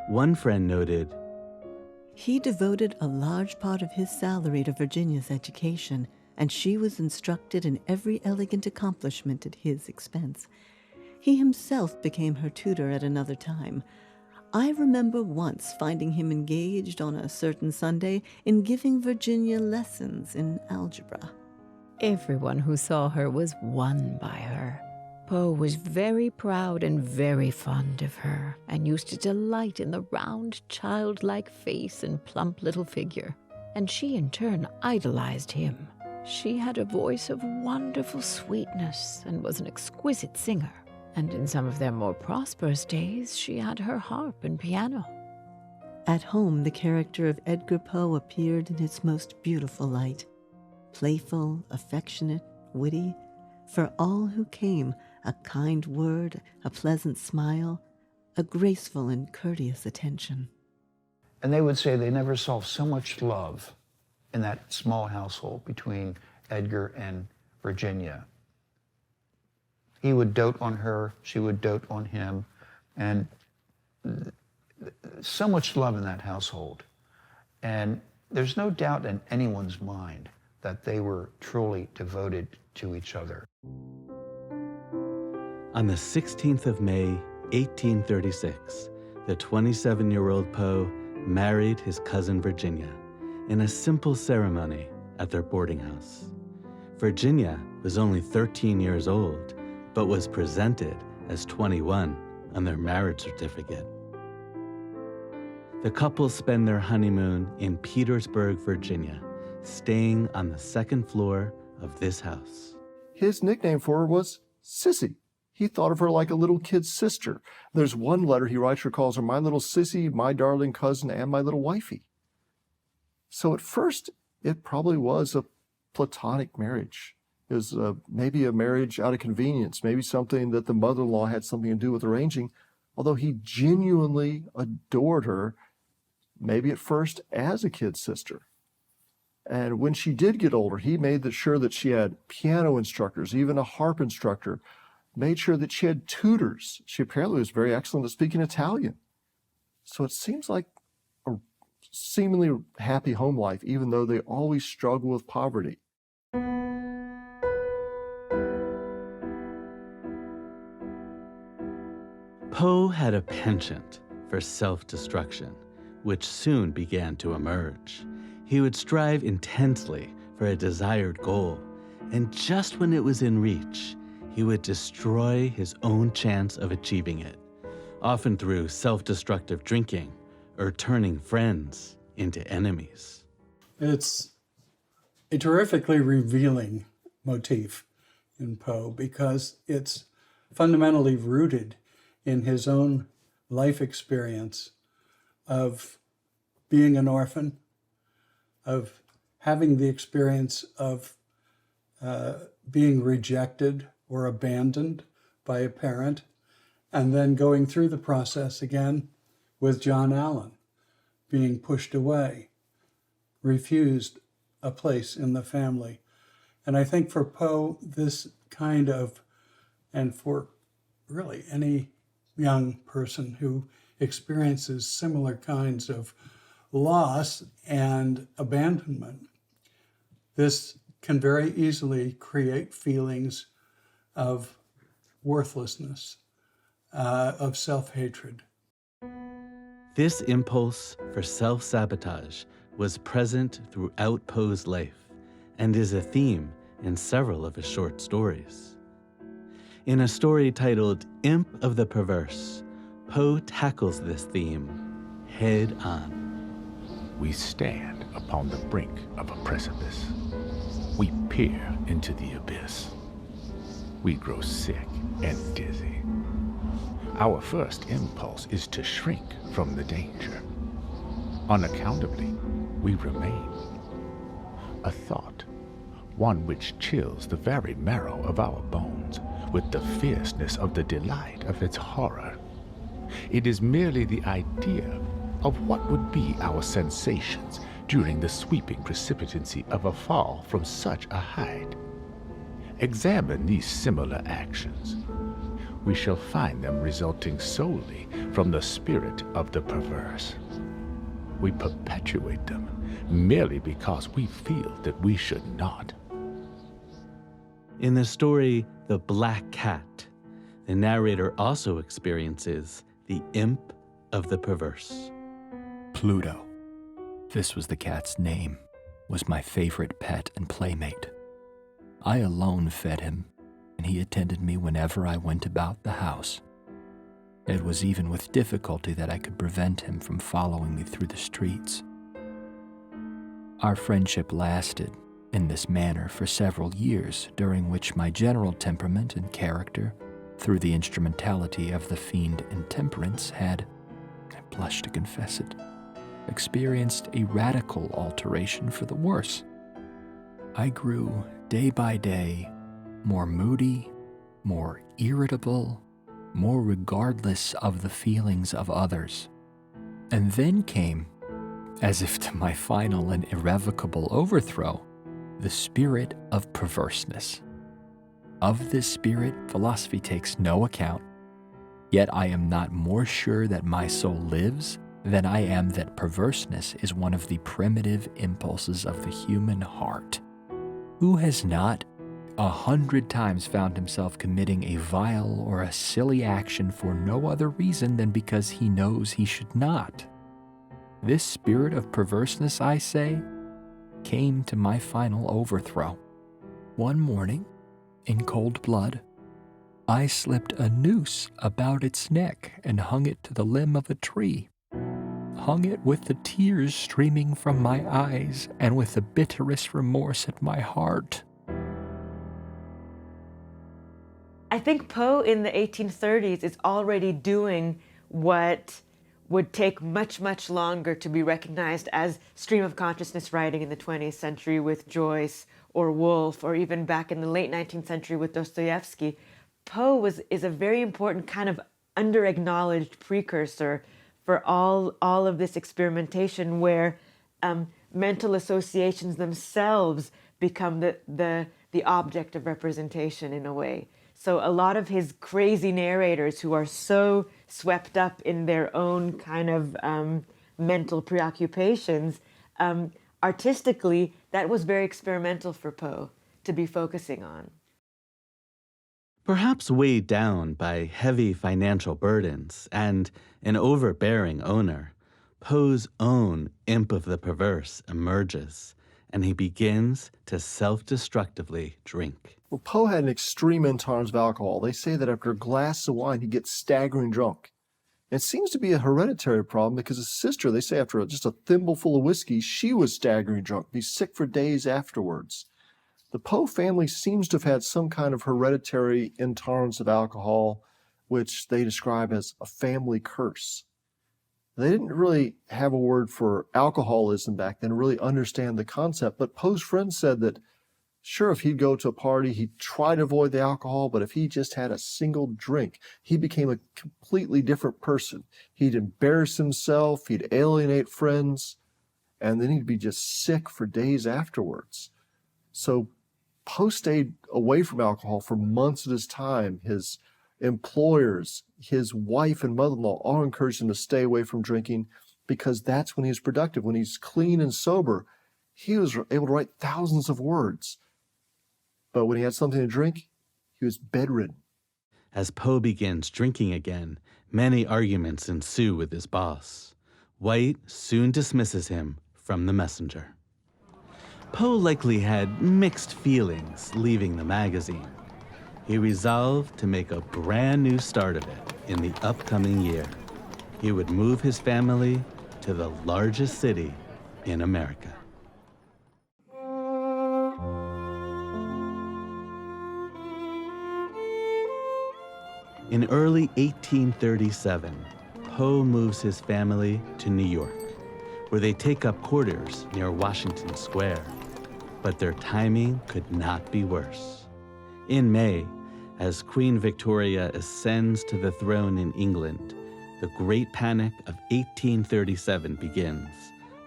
One friend noted, he devoted a large part of his salary to Virginia's education, and she was instructed in every elegant accomplishment at his expense. He himself became her tutor at another time. I remember once finding him engaged on a certain Sunday in giving Virginia lessons in algebra. Everyone who saw her was won by her. Poe was very proud and very fond of her, and used to delight in the round, childlike face and plump little figure, and she in turn idolized him. She had a voice of wonderful sweetness and was an exquisite singer, and in some of their more prosperous days she had her harp and piano. At home, the character of Edgar Poe appeared in its most beautiful light. Playful, affectionate, witty, for all who came, a kind word, a pleasant smile, a graceful and courteous attention. And they would say they never saw so much love in that small household between Edgar and Virginia. He would dote on her, she would dote on him, and so much love in that household. And there's no doubt in anyone's mind that they were truly devoted to each other. On the 16th of May, 1836, the 27-year-old Poe married his cousin Virginia in a simple ceremony at their boarding house. Virginia was only 13 years old, but was presented as 21 on their marriage certificate. The couple spent their honeymoon in Petersburg, Virginia, staying on the second floor of this house. His nickname for her was Sissy. He thought of her like a little kid's sister. There's one letter he writes her, calls her my little sissy, my darling cousin, and my little wifey. So at first, it probably was a platonic marriage. It was maybe a marriage out of convenience, maybe something that the mother-in-law had something to do with arranging, although he genuinely adored her, maybe at first as a kid's sister. And when she did get older, he made sure that she had piano instructors, even a harp instructor, made sure that she had tutors. She apparently was very excellent at speaking Italian. So it seems like a seemingly happy home life, even though they always struggle with poverty. Poe had a penchant for self-destruction, which soon began to emerge. He would strive intensely for a desired goal, and just when it was in reach, he would destroy his own chance of achieving it, often through self-destructive drinking or turning friends into enemies. It's a terrifically revealing motif in Poe because it's fundamentally rooted in his own life experience of being an orphan, of having the experience of being rejected or abandoned by a parent, and then going through the process again with John Allan, being pushed away, refused a place in the family. And I think for Poe, this kind of, and for really any young person who experiences similar kinds of loss and abandonment, this can very easily create feelings of worthlessness, of self-hatred. This impulse for self-sabotage was present throughout Poe's life and is a theme in several of his short stories. In a story titled Imp of the Perverse, Poe tackles this theme head on. We stand upon the brink of a precipice. We peer into the abyss. We grow sick and dizzy. Our first impulse is to shrink from the danger. Unaccountably, we remain. A thought, one which chills the very marrow of our bones with the fierceness of the delight of its horror. It is merely the idea of what would be our sensations during the sweeping precipitancy of a fall from such a height. Examine these similar actions. We shall find them resulting solely from the spirit of the perverse. We perpetuate them merely because we feel that we should not. In the story The Black Cat, the narrator also experiences the imp of the perverse. Pluto, this was the cat's name, was my favorite pet and playmate. I alone fed him, and he attended me whenever I went about the house. It was even with difficulty that I could prevent him from following me through the streets. Our friendship lasted in this manner for several years, during which my general temperament and character, through the instrumentality of the fiend Intemperance, had, I blush to confess it, experienced a radical alteration for the worse. I grew, day by day, more moody, more irritable, more regardless of the feelings of others. And then came, as if to my final and irrevocable overthrow, the spirit of perverseness. Of this spirit, philosophy takes no account, yet I am not more sure that my soul lives than I am that perverseness is one of the primitive impulses of the human heart. Who has not 100 times found himself committing a vile or a silly action for no other reason than because he knows he should not? This spirit of perverseness, I say, came to my final overthrow. One morning, in cold blood, I slipped a noose about its neck and hung it to the limb of a tree. Hung it with the tears streaming from my eyes and with the bitterest remorse at my heart. I think Poe in the 1830s is already doing what would take much, much longer to be recognized as stream of consciousness writing in the 20th century with Joyce or Woolf, or even back in the late 19th century with Dostoevsky. Poe is a very important kind of under-acknowledged precursor for all of this experimentation where mental associations themselves become the object of representation in a way. So a lot of his crazy narrators who are so swept up in their own kind of mental preoccupations, artistically, that was very experimental for Poe to be focusing on. Perhaps weighed down by heavy financial burdens and an overbearing owner, Poe's own imp of the perverse emerges, and he begins to self-destructively drink. Well, Poe had an extreme intolerance of alcohol. They say that after a glass of wine, he gets staggering drunk. It seems to be a hereditary problem because his sister, they say after just a thimbleful of whiskey, she was staggering drunk, be sick for days afterwards. The Poe family seems to have had some kind of hereditary intolerance of alcohol, which they describe as a family curse. They didn't really have a word for alcoholism back then, really understand the concept, but Poe's friends said that, sure, if he'd go to a party, he'd try to avoid the alcohol, but if he just had a single drink, he became a completely different person. He'd embarrass himself, he'd alienate friends, and then he'd be just sick for days afterwards. So Poe stayed away from alcohol for months at his time. His employers, his wife and mother-in-law all encouraged him to stay away from drinking because that's when he's productive. When he's clean and sober, he was able to write thousands of words. But when he had something to drink, he was bedridden. As Poe begins drinking again, many arguments ensue with his boss. White soon dismisses him from the Messenger. Poe likely had mixed feelings leaving the magazine. He resolved to make a brand new start of it in the upcoming year. He would move his family to the largest city in America. In early 1837, Poe moves his family to New York, where they take up quarters near Washington Square. But their timing could not be worse. In May, as Queen Victoria ascends to the throne in England, the Great Panic of 1837 begins,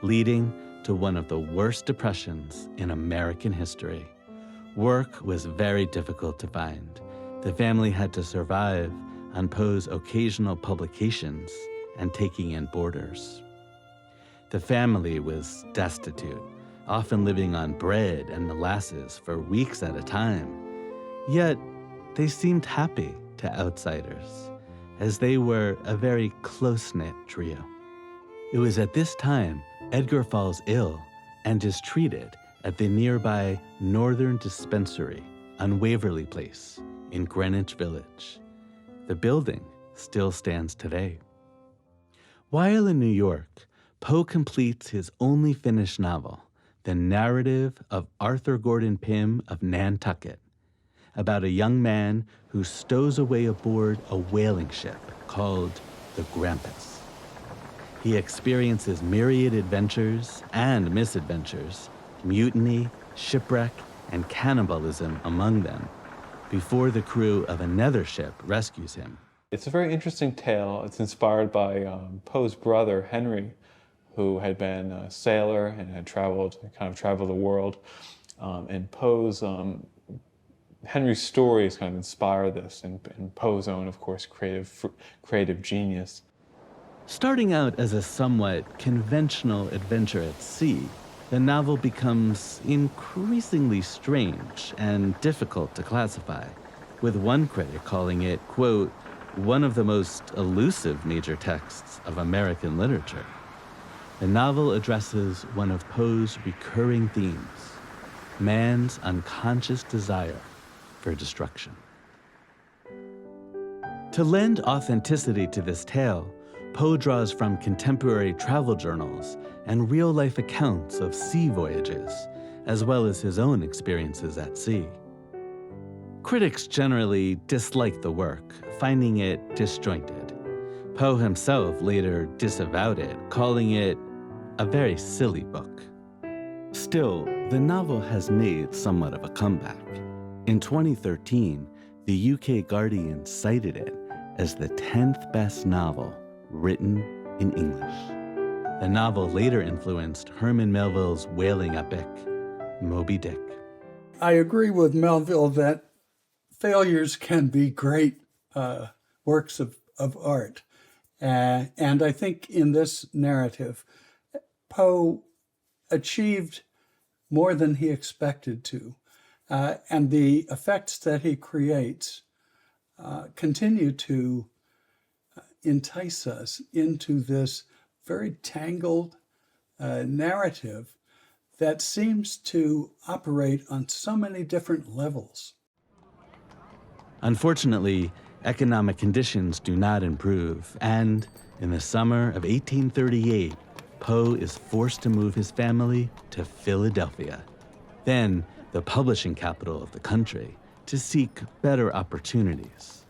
leading to one of the worst depressions in American history. Work was very difficult to find. The family had to survive on Poe's occasional publications and taking in boarders. The family was destitute, often living on bread and molasses for weeks at a time. Yet, they seemed happy to outsiders, as they were a very close-knit trio. It was at this time Edgar falls ill and is treated at the nearby Northern Dispensary on Waverly Place in Greenwich Village. The building still stands today. While in New York, Poe completes his only finished novel, The Narrative of Arthur Gordon Pym of Nantucket, about a young man who stows away aboard a whaling ship called the Grampus. He experiences myriad adventures and misadventures, mutiny, shipwreck, and cannibalism among them, before the crew of another ship rescues him. It's a very interesting tale. It's inspired by Poe's brother, Henry, who had been a sailor and had traveled the world. And Poe's, Henry's stories kind of inspire this, and Poe's own, of course, creative genius. Starting out as a somewhat conventional adventure at sea, the novel becomes increasingly strange and difficult to classify, with one critic calling it, quote, one of the most elusive major texts of American literature. The novel addresses one of Poe's recurring themes, man's unconscious desire for destruction. To lend authenticity to this tale, Poe draws from contemporary travel journals and real-life accounts of sea voyages, as well as his own experiences at sea. Critics generally disliked the work, finding it disjointed. Poe himself later disavowed it, calling it a very silly book. Still, the novel has made somewhat of a comeback. In 2013, the UK Guardian cited it as the 10th best novel written in English. The novel later influenced Herman Melville's whaling epic, Moby Dick. I agree with Melville that failures can be great works of art. And I think in this narrative, Poe achieved more than he expected to. And the effects that he creates continue to entice us into this very tangled narrative that seems to operate on so many different levels. Unfortunately, economic conditions do not improve, and in the summer of 1838, Poe is forced to move his family to Philadelphia, then the publishing capital of the country, to seek better opportunities.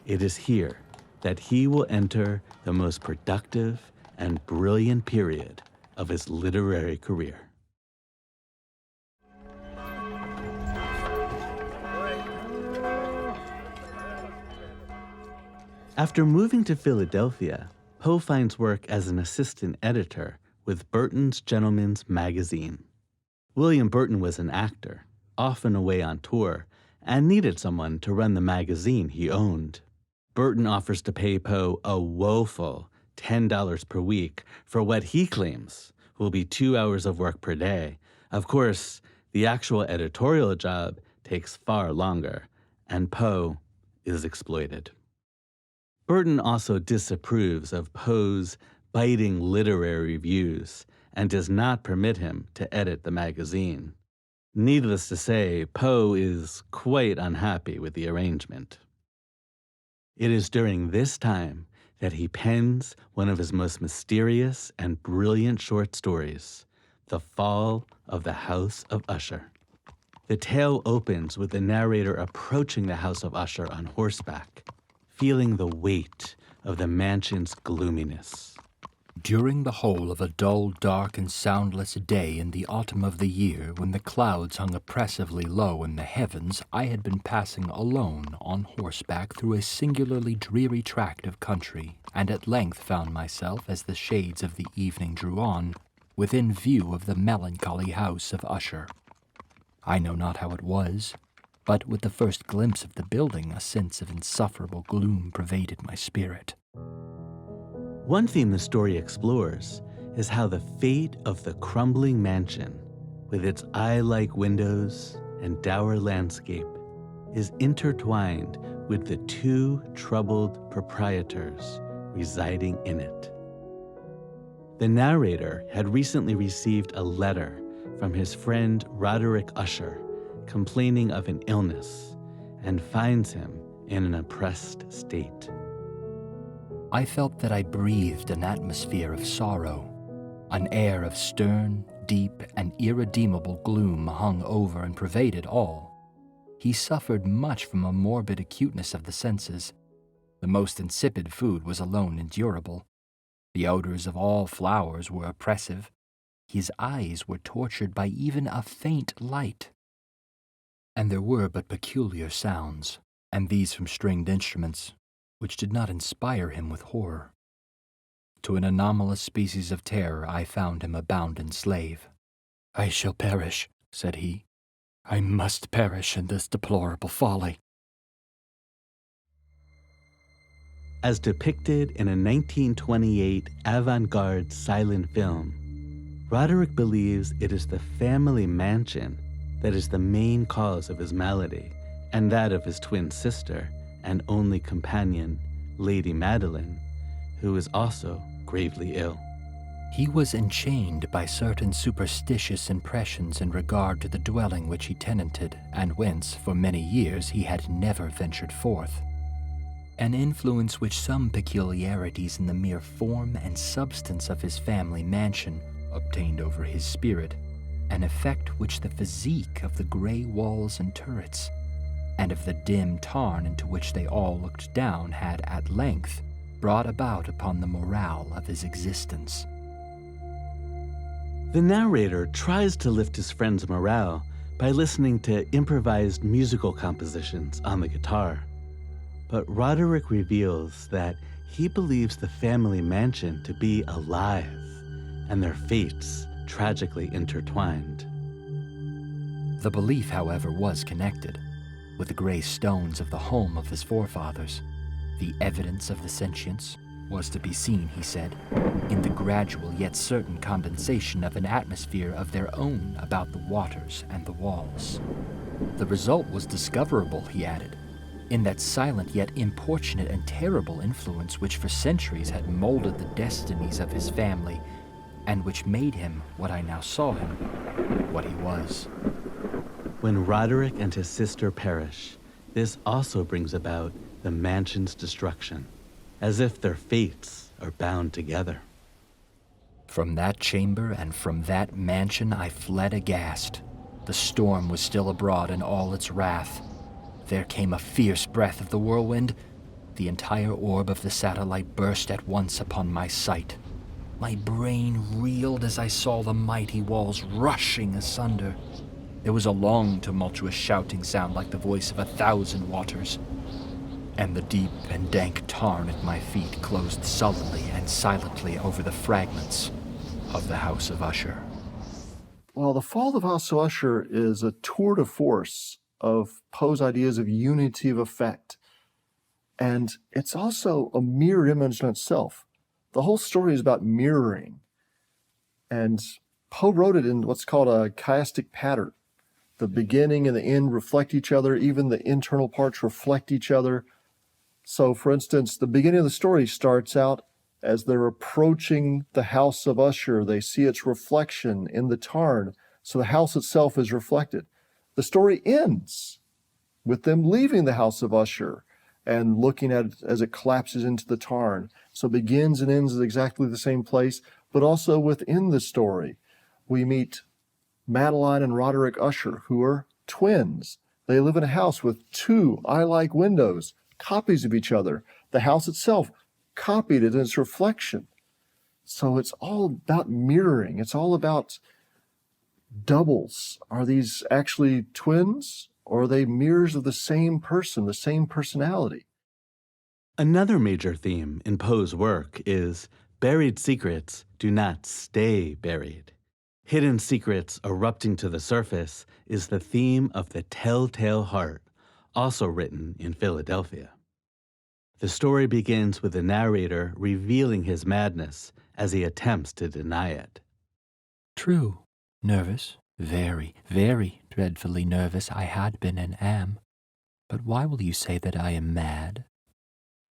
It is here that he will enter the most productive and brilliant period of his literary career. After moving to Philadelphia, Poe finds work as an assistant editor with Burton's Gentleman's Magazine. William Burton was an actor, often away on tour, and needed someone to run the magazine he owned. Burton offers to pay Poe a woeful $10 per week for what he claims will be 2 hours of work per day. Of course, the actual editorial job takes far longer, and Poe is exploited. Burton also disapproves of Poe's biting literary reviews and does not permit him to edit the magazine. Needless to say, Poe is quite unhappy with the arrangement. It is during this time that he pens one of his most mysterious and brilliant short stories, The Fall of the House of Usher. The tale opens with the narrator approaching the House of Usher on horseback, feeling the weight of the mansion's gloominess. During the whole of a dull, dark, and soundless day in the autumn of the year, when the clouds hung oppressively low in the heavens, I had been passing alone on horseback through a singularly dreary tract of country, and at length found myself, as the shades of the evening drew on, within view of the melancholy house of Usher. I know not how it was, but with the first glimpse of the building, a sense of insufferable gloom pervaded my spirit. One theme the story explores is how the fate of the crumbling mansion, with its eye-like windows and dour landscape, is intertwined with the two troubled proprietors residing in it. The narrator had recently received a letter from his friend Roderick Usher complaining of an illness and finds him in an oppressed state. I felt that I breathed an atmosphere of sorrow. An air of stern, deep, and irredeemable gloom hung over and pervaded all. He suffered much from a morbid acuteness of the senses. The most insipid food was alone endurable. The odors of all flowers were oppressive. His eyes were tortured by even a faint light. And there were but peculiar sounds, and these from stringed instruments, which did not inspire him with horror. To an anomalous species of terror I found him a bounden slave. "I shall perish," said he. "I must perish in this deplorable folly." As depicted in a 1928 avant-garde silent film, Roderick believes it is the family mansion that is the main cause of his malady, and that of his twin sister and only companion, Lady Madeline, who is also gravely ill. He was enchained by certain superstitious impressions in regard to the dwelling which he tenanted, and whence, for many years, he had never ventured forth. An influence which some peculiarities in the mere form and substance of his family mansion obtained over his spirit, an effect which the physique of the gray walls and turrets, and of the dim tarn into which they all looked down had at length brought about upon the morale of his existence. The narrator tries to lift his friend's morale by listening to improvised musical compositions on the guitar. But Roderick reveals that he believes the family mansion to be alive and their fates tragically intertwined. The belief, however, was connected with the gray stones of the home of his forefathers. The evidence of the sentience was to be seen, he said, in the gradual yet certain condensation of an atmosphere of their own about the waters and the walls. The result was discoverable, he added, in that silent yet importunate and terrible influence which for centuries had molded the destinies of his family, and which made him, what I now saw him, what he was. When Roderick and his sister perish, this also brings about the mansion's destruction, as if their fates are bound together. From that chamber and from that mansion I fled aghast. The storm was still abroad in all its wrath. There came a fierce breath of the whirlwind. The entire orb of the satellite burst at once upon my sight. My brain reeled as I saw the mighty walls rushing asunder. There was a long, tumultuous shouting sound like the voice of 1,000 waters. And the deep and dank tarn at my feet closed sullenly and silently over the fragments of the House of Usher. Well, The Fall of House of Usher is a tour de force of Poe's ideas of unity of effect. And it's also a mirror image in itself. The whole story is about mirroring. And Poe wrote it in what's called a chiastic pattern. The beginning and the end reflect each other. Even the internal parts reflect each other. So, for instance, the beginning of the story starts out as they're approaching the House of Usher. They see its reflection in the tarn. So the house itself is reflected. The story ends with them leaving the House of Usher and looking at it as it collapses into the tarn. So it begins and ends at exactly the same place, but also within the story, we meet Madeline and Roderick Usher, who are twins. They live in a house with 2 eye-like windows, copies of each other. The house itself copied it in its reflection. So it's all about mirroring. It's all about doubles. Are these actually twins, or are they mirrors of the same person, the same personality? Another major theme in Poe's work is buried secrets do not stay buried. Hidden secrets erupting to the surface is the theme of The Telltale Heart, also written in Philadelphia. The story begins with the narrator revealing his madness as he attempts to deny it. True. Nervous, very, very dreadfully nervous I had been and am. But why will you say that I am mad?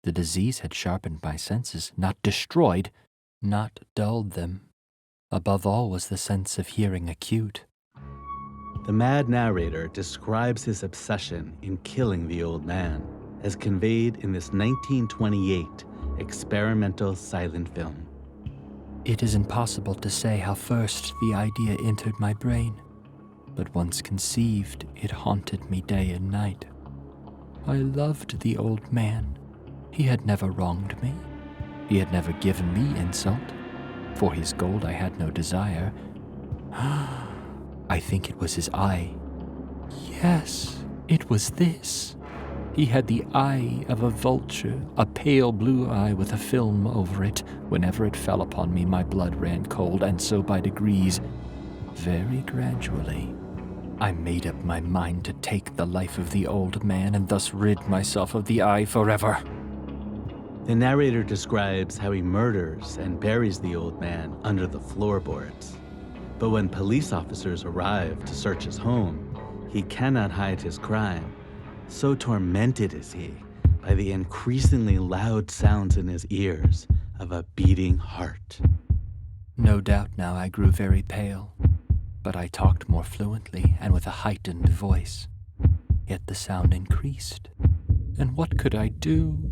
The disease had sharpened my senses, not destroyed, not dulled them. Above all was the sense of hearing acute. The mad narrator describes his obsession in killing the old man, as conveyed in this 1928 experimental silent film. It is impossible to say how first the idea entered my brain, but once conceived, it haunted me day and night. I loved the old man. He had never wronged me. He had never given me insult. For his gold I had no desire. I think it was his eye. Yes, it was this. He had the eye of a vulture, a pale blue eye with a film over it. Whenever it fell upon me, my blood ran cold, and so by degrees, very gradually, I made up my mind to take the life of the old man and thus rid myself of the eye forever. The narrator describes how he murders and buries the old man under the floorboards. But when police officers arrive to search his home, he cannot hide his crime. So tormented is he by the increasingly loud sounds in his ears of a beating heart. No doubt now I grew very pale, but I talked more fluently and with a heightened voice. Yet the sound increased, and what could I do?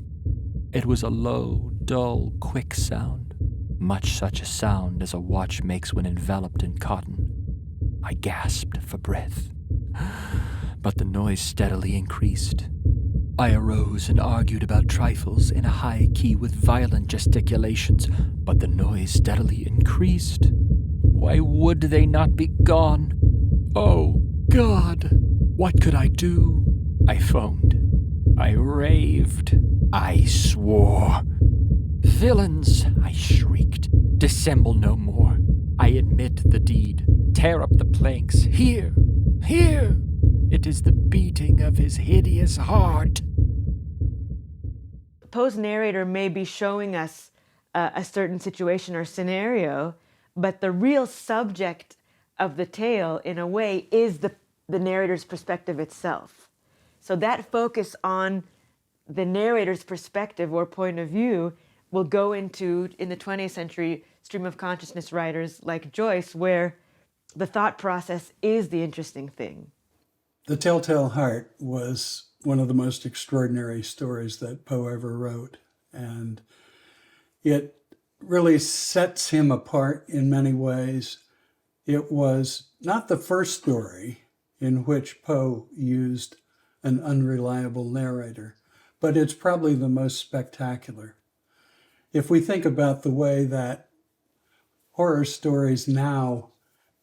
It was a low, dull, quick sound, much such a sound as a watch makes when enveloped in cotton. I gasped for breath, but the noise steadily increased. I arose and argued about trifles in a high key with violent gesticulations, but the noise steadily increased. Why would they not be gone? Oh, God! What could I do? I foamed. I raved. I swore. Villains! I shrieked. Dissemble no more. I admit the deed. Tear up the planks. Here! Here! It is the beating of his hideous heart. Poe's narrator may be showing us a certain situation or scenario, but the real subject of the tale, in a way, is the narrator's perspective itself. So that focus on the narrator's perspective or point of view will go into, in the 20th century, stream of consciousness writers like Joyce, where the thought process is the interesting thing. The Telltale Heart was one of the most extraordinary stories that Poe ever wrote. And it really sets him apart in many ways. It was not the first story in which Poe used an unreliable narrator, but it's probably the most spectacular. If we think about the way that horror stories now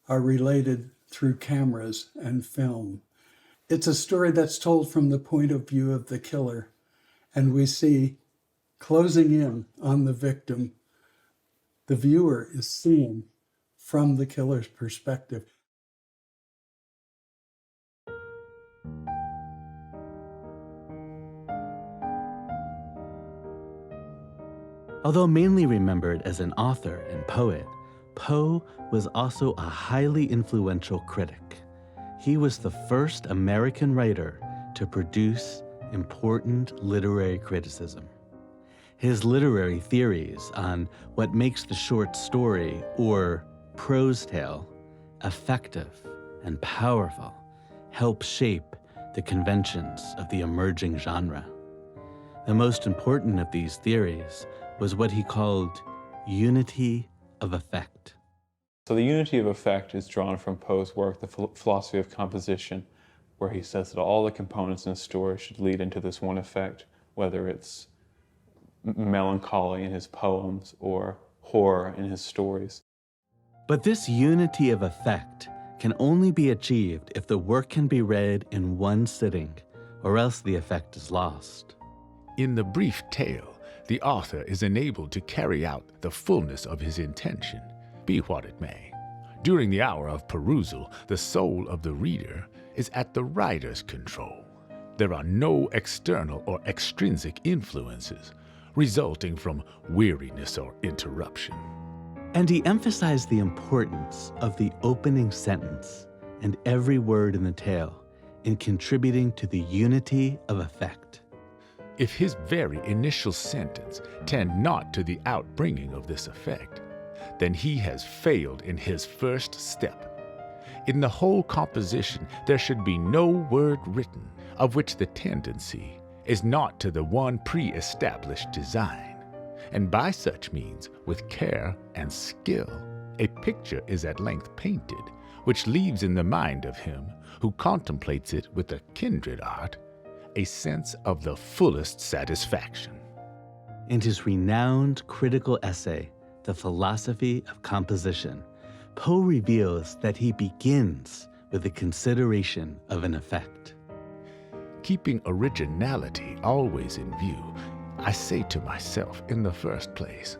are related through cameras and film, it's a story that's told from the point of view of the killer, and we see closing in on the victim. The viewer is seeing from the killer's perspective. Although mainly remembered as an author and poet, Poe was also a highly influential critic. He was the first American writer to produce important literary criticism. His literary theories on what makes the short story or prose tale effective and powerful help shape the conventions of the emerging genre. The most important of these theories was what he called unity of effect. So the unity of effect is drawn from Poe's work, The Philosophy of Composition, where he says that all the components in a story should lead into this one effect, whether it's melancholy in his poems or horror in his stories. But this unity of effect can only be achieved if the work can be read in one sitting, or else the effect is lost. In the brief tale, the author is enabled to carry out the fullness of his intention, be what it may. During the hour of perusal, the soul of the reader is at the writer's control. There are no external or extrinsic influences resulting from weariness or interruption. And he emphasized the importance of the opening sentence and every word in the tale in contributing to the unity of effect. If his very initial sentence tend not to the outbringing of this effect, then he has failed in his first step. In the whole composition, there should be no word written of which the tendency is not to the one pre-established design. And by such means, with care and skill, a picture is at length painted, which leaves in the mind of him who contemplates it with a kindred art a sense of the fullest satisfaction. In his renowned critical essay, The Philosophy of Composition, Poe reveals that he begins with the consideration of an effect. Keeping originality always in view, I say to myself in the first place,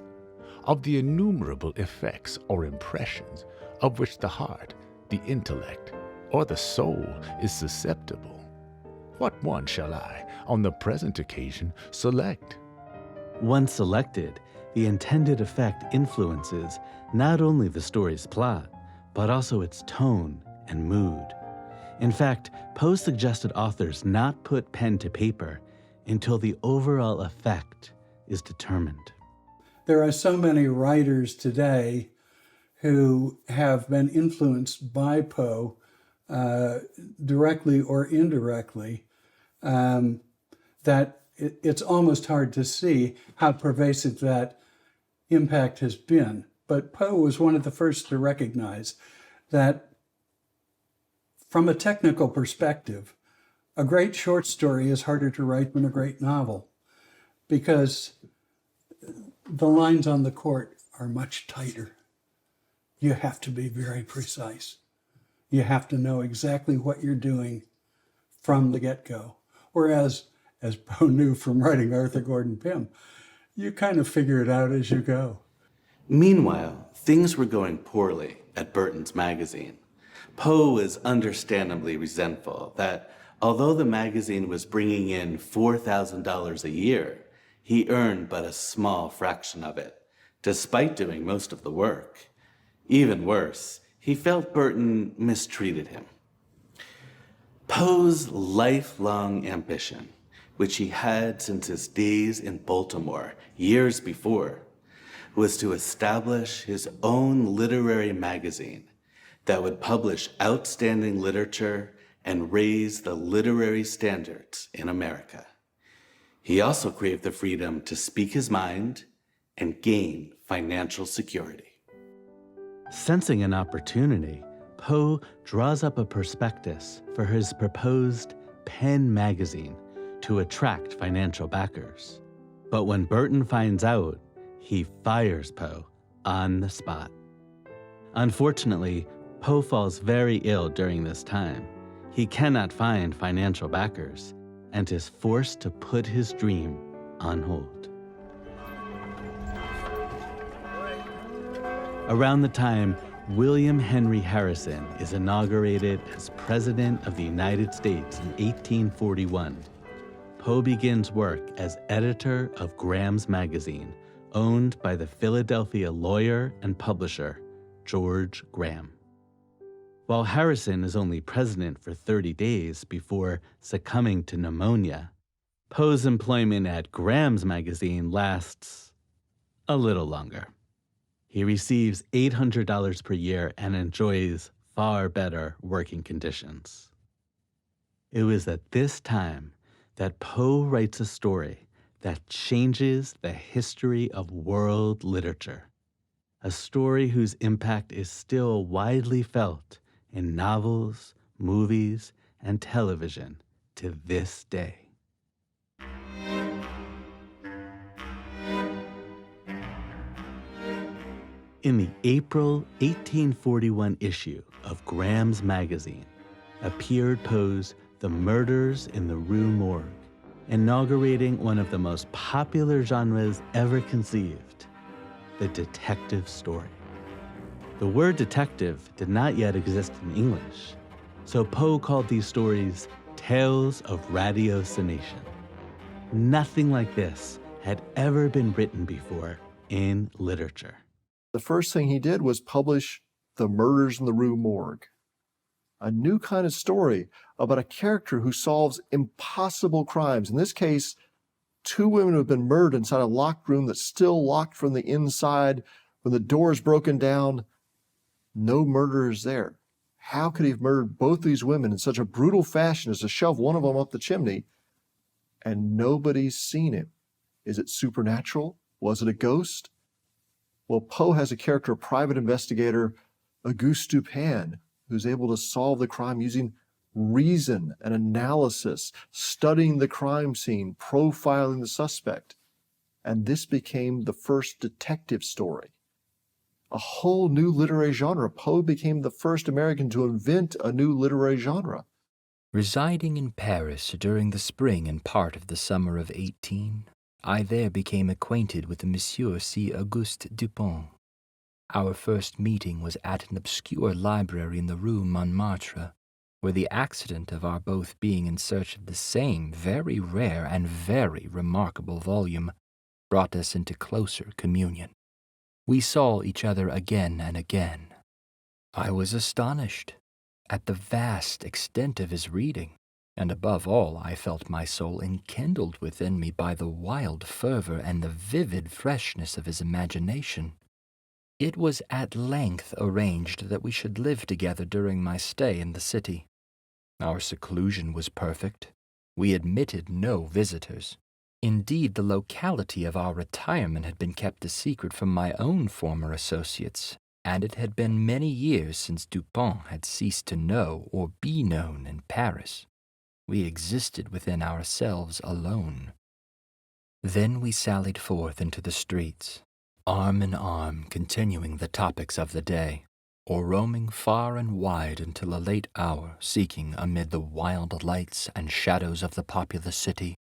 of the innumerable effects or impressions of which the heart, the intellect, or the soul is susceptible, what one shall I, on the present occasion, select? Once selected, the intended effect influences not only the story's plot, but also its tone and mood. In fact, Poe suggested authors not put pen to paper until the overall effect is determined. There are so many writers today who have been influenced by Poe, directly or indirectly, that it's almost hard to see how pervasive that impact has been. But Poe was one of the first to recognize that from a technical perspective, a great short story is harder to write than a great novel because the lines on the court are much tighter. You have to be very precise. You have to know exactly what you're doing from the get-go. Whereas, as Poe knew from writing Arthur Gordon Pym, you kind of figure it out as you go. Meanwhile, things were going poorly at Burton's magazine. Poe was understandably resentful that although the magazine was bringing in $4,000 a year, he earned but a small fraction of it, despite doing most of the work. Even worse, he felt Burton mistreated him. Poe's lifelong ambition, which he had since his days in Baltimore years before, was to establish his own literary magazine that would publish outstanding literature and raise the literary standards in America. He also craved the freedom to speak his mind and gain financial security. Sensing an opportunity, Poe draws up a prospectus for his proposed Pen magazine to attract financial backers. But when Burton finds out, he fires Poe on the spot. Unfortunately, Poe falls very ill during this time. He cannot find financial backers and is forced to put his dream on hold. Around the time William Henry Harrison is inaugurated as President of the United States in 1841, Poe begins work as editor of Graham's Magazine, owned by the Philadelphia lawyer and publisher George Graham. While Harrison is only president for 30 days before succumbing to pneumonia, Poe's employment at Graham's Magazine lasts a little longer. He receives $800 per year and enjoys far better working conditions. It was at this time that Poe writes a story that changes the history of world literature, a story whose impact is still widely felt in novels, movies, and television to this day. In the April 1841 issue of Graham's Magazine appeared Poe's The Murders in the Rue Morgue, inaugurating one of the most popular genres ever conceived, the detective story. The word detective did not yet exist in English, so Poe called these stories tales of ratiocination. Nothing like this had ever been written before in literature. The first thing he did was publish The Murders in the Rue Morgue, a new kind of story about a character who solves impossible crimes. In this case, two women who have been murdered inside a locked room that's still locked from the inside. When the door is broken down, no murderer is there. How could he have murdered both these women in such a brutal fashion as to shove one of them up the chimney and nobody's seen him? Is it supernatural? Was it a ghost? Well, Poe has a character, private investigator, Auguste Dupin, who's able to solve the crime using reason and analysis, studying the crime scene, profiling the suspect. And this became the first detective story. A whole new literary genre. Poe became the first American to invent a new literary genre. Residing in Paris during the spring and part of the summer of 18, I there became acquainted with Monsieur C. Auguste Dupin. Our first meeting was at an obscure library in the Rue Montmartre, where the accident of our both being in search of the same very rare and very remarkable volume brought us into closer communion. We saw each other again and again. I was astonished at the vast extent of his reading, and above all, I felt my soul enkindled within me by the wild fervor and the vivid freshness of his imagination. It was at length arranged that we should live together during my stay in the city. Our seclusion was perfect. We admitted no visitors. Indeed, the locality of our retirement had been kept a secret from my own former associates, and it had been many years since Dupin had ceased to know or be known in Paris. We existed within ourselves alone. Then we sallied forth into the streets, arm in arm, continuing the topics of the day, or roaming far and wide until a late hour, seeking amid the wild lights and shadows of the populous city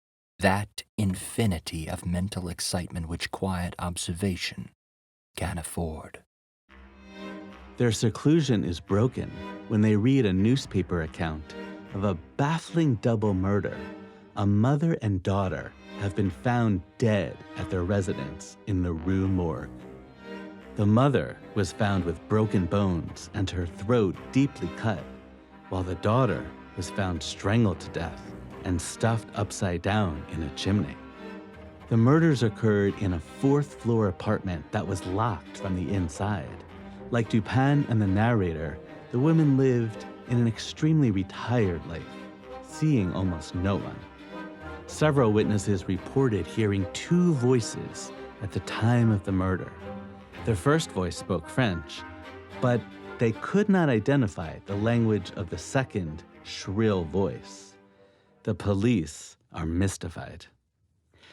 that infinity of mental excitement which quiet observation can afford. Their seclusion is broken when they read a newspaper account of a baffling double murder. A mother and daughter have been found dead at their residence in the Rue Morgue. The mother was found with broken bones and her throat deeply cut, while the daughter was found strangled to death and stuffed upside down in a chimney. The murders occurred in a fourth-floor apartment that was locked from the inside. Like Dupin and the narrator, the women lived in an extremely retired life, seeing almost no one. Several witnesses reported hearing two voices at the time of the murder. The first voice spoke French, but they could not identify the language of the second, shrill voice. The police are mystified.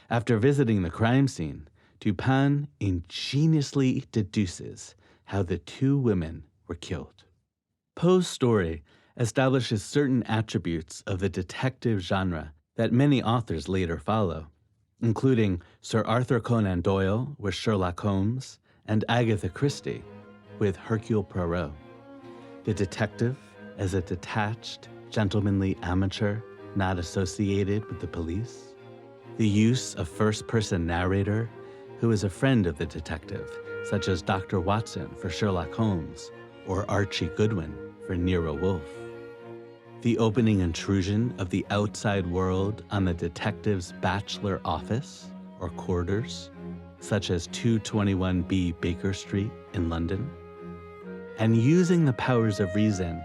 After visiting the crime scene, Dupin ingeniously deduces how the two women were killed. Poe's story establishes certain attributes of the detective genre that many authors later follow, including Sir Arthur Conan Doyle with Sherlock Holmes and Agatha Christie with Hercule Poirot. The detective as a detached, gentlemanly amateur not associated with the police. The use of first-person narrator who is a friend of the detective, such as Dr. Watson for Sherlock Holmes or Archie Goodwin for Nero Wolfe. The opening intrusion of the outside world on the detective's bachelor office or quarters, such as 221B Baker Street in London. And using the powers of reason,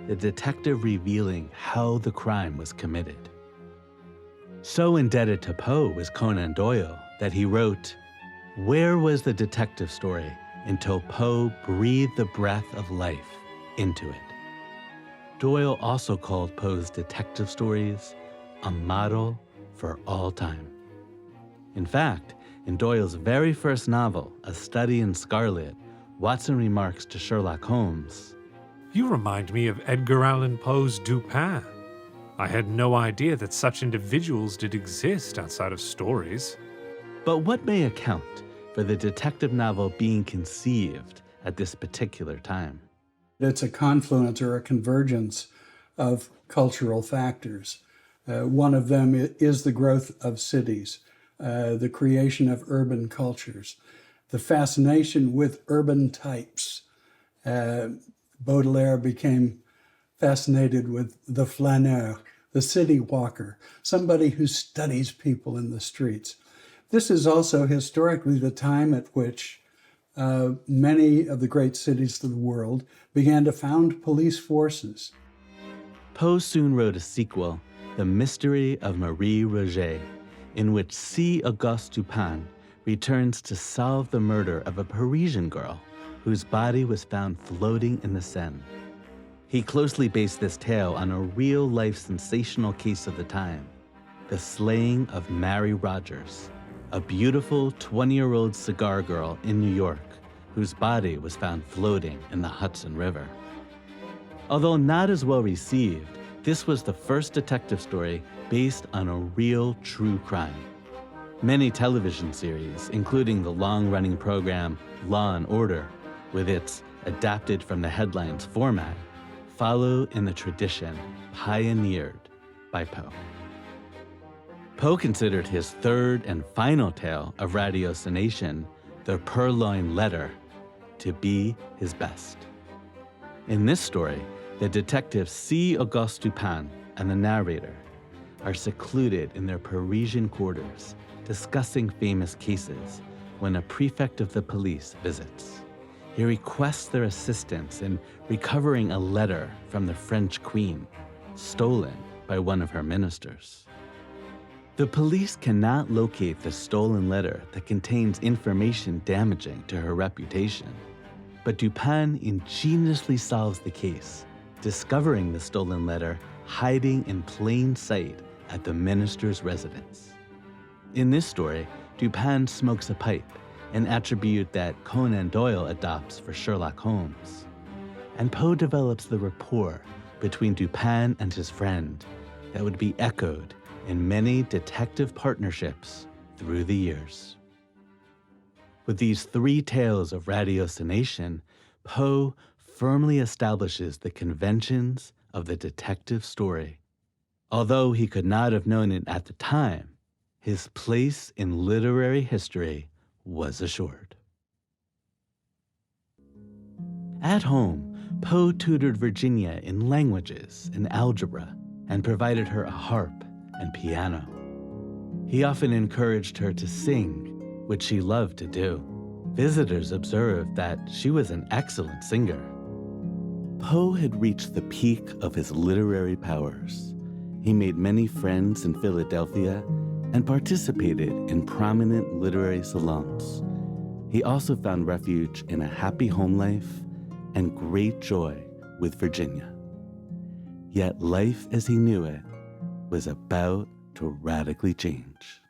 the detective revealing how the crime was committed. So indebted to Poe was Conan Doyle that he wrote, "Where was the detective story until Poe breathed the breath of life into it?" Doyle also called Poe's detective stories a model for all time. In fact, in Doyle's very first novel, A Study in Scarlet, Watson remarks to Sherlock Holmes, "You remind me of Edgar Allan Poe's Dupin. I had no idea that such individuals did exist outside of stories." But what may account for the detective novel being conceived at this particular time? It's a confluence or a convergence of cultural factors. One of them is the growth of cities, the creation of urban cultures, the fascination with urban types. Baudelaire became fascinated with the flaneur, the city walker, somebody who studies people in the streets. This is also historically the time at which many of the great cities of the world began to found police forces. Poe soon wrote a sequel, The Mystery of Marie Roget, in which C. Auguste Dupin returns to solve the murder of a Parisian girl whose body was found floating in the Seine. He closely based this tale on a real-life sensational case of the time, the slaying of Mary Rogers, a beautiful 20-year-old cigar girl in New York whose body was found floating in the Hudson River. Although not as well received, this was the first detective story based on a real, true crime. Many television series, including the long-running program Law and Order, with its adapted from the headlines format, follow in the tradition pioneered by Poe. Poe considered his third and final tale of ratiocination, The Purloined Letter, to be his best. In this story, the detective C. Auguste Dupin and the narrator are secluded in their Parisian quarters, discussing famous cases when a prefect of the police visits. He requests their assistance in recovering a letter from the French queen, stolen by one of her ministers. The police cannot locate the stolen letter that contains information damaging to her reputation, but Dupin ingeniously solves the case, discovering the stolen letter hiding in plain sight at the minister's residence. In this story, Dupin smokes a pipe, an attribute that Conan Doyle adopts for Sherlock Holmes. And Poe develops the rapport between Dupin and his friend that would be echoed in many detective partnerships through the years. With these three tales of ratiocination, Poe firmly establishes the conventions of the detective story. Although he could not have known it at the time, his place in literary history was assured. At home, Poe tutored Virginia in languages and algebra and provided her a harp and piano. He often encouraged her to sing, which she loved to do. Visitors observed that she was an excellent singer. Poe had reached the peak of his literary powers. He made many friends in Philadelphia and participated in prominent literary salons. He also found refuge in a happy home life and great joy with Virginia. Yet life as he knew it was about to radically change.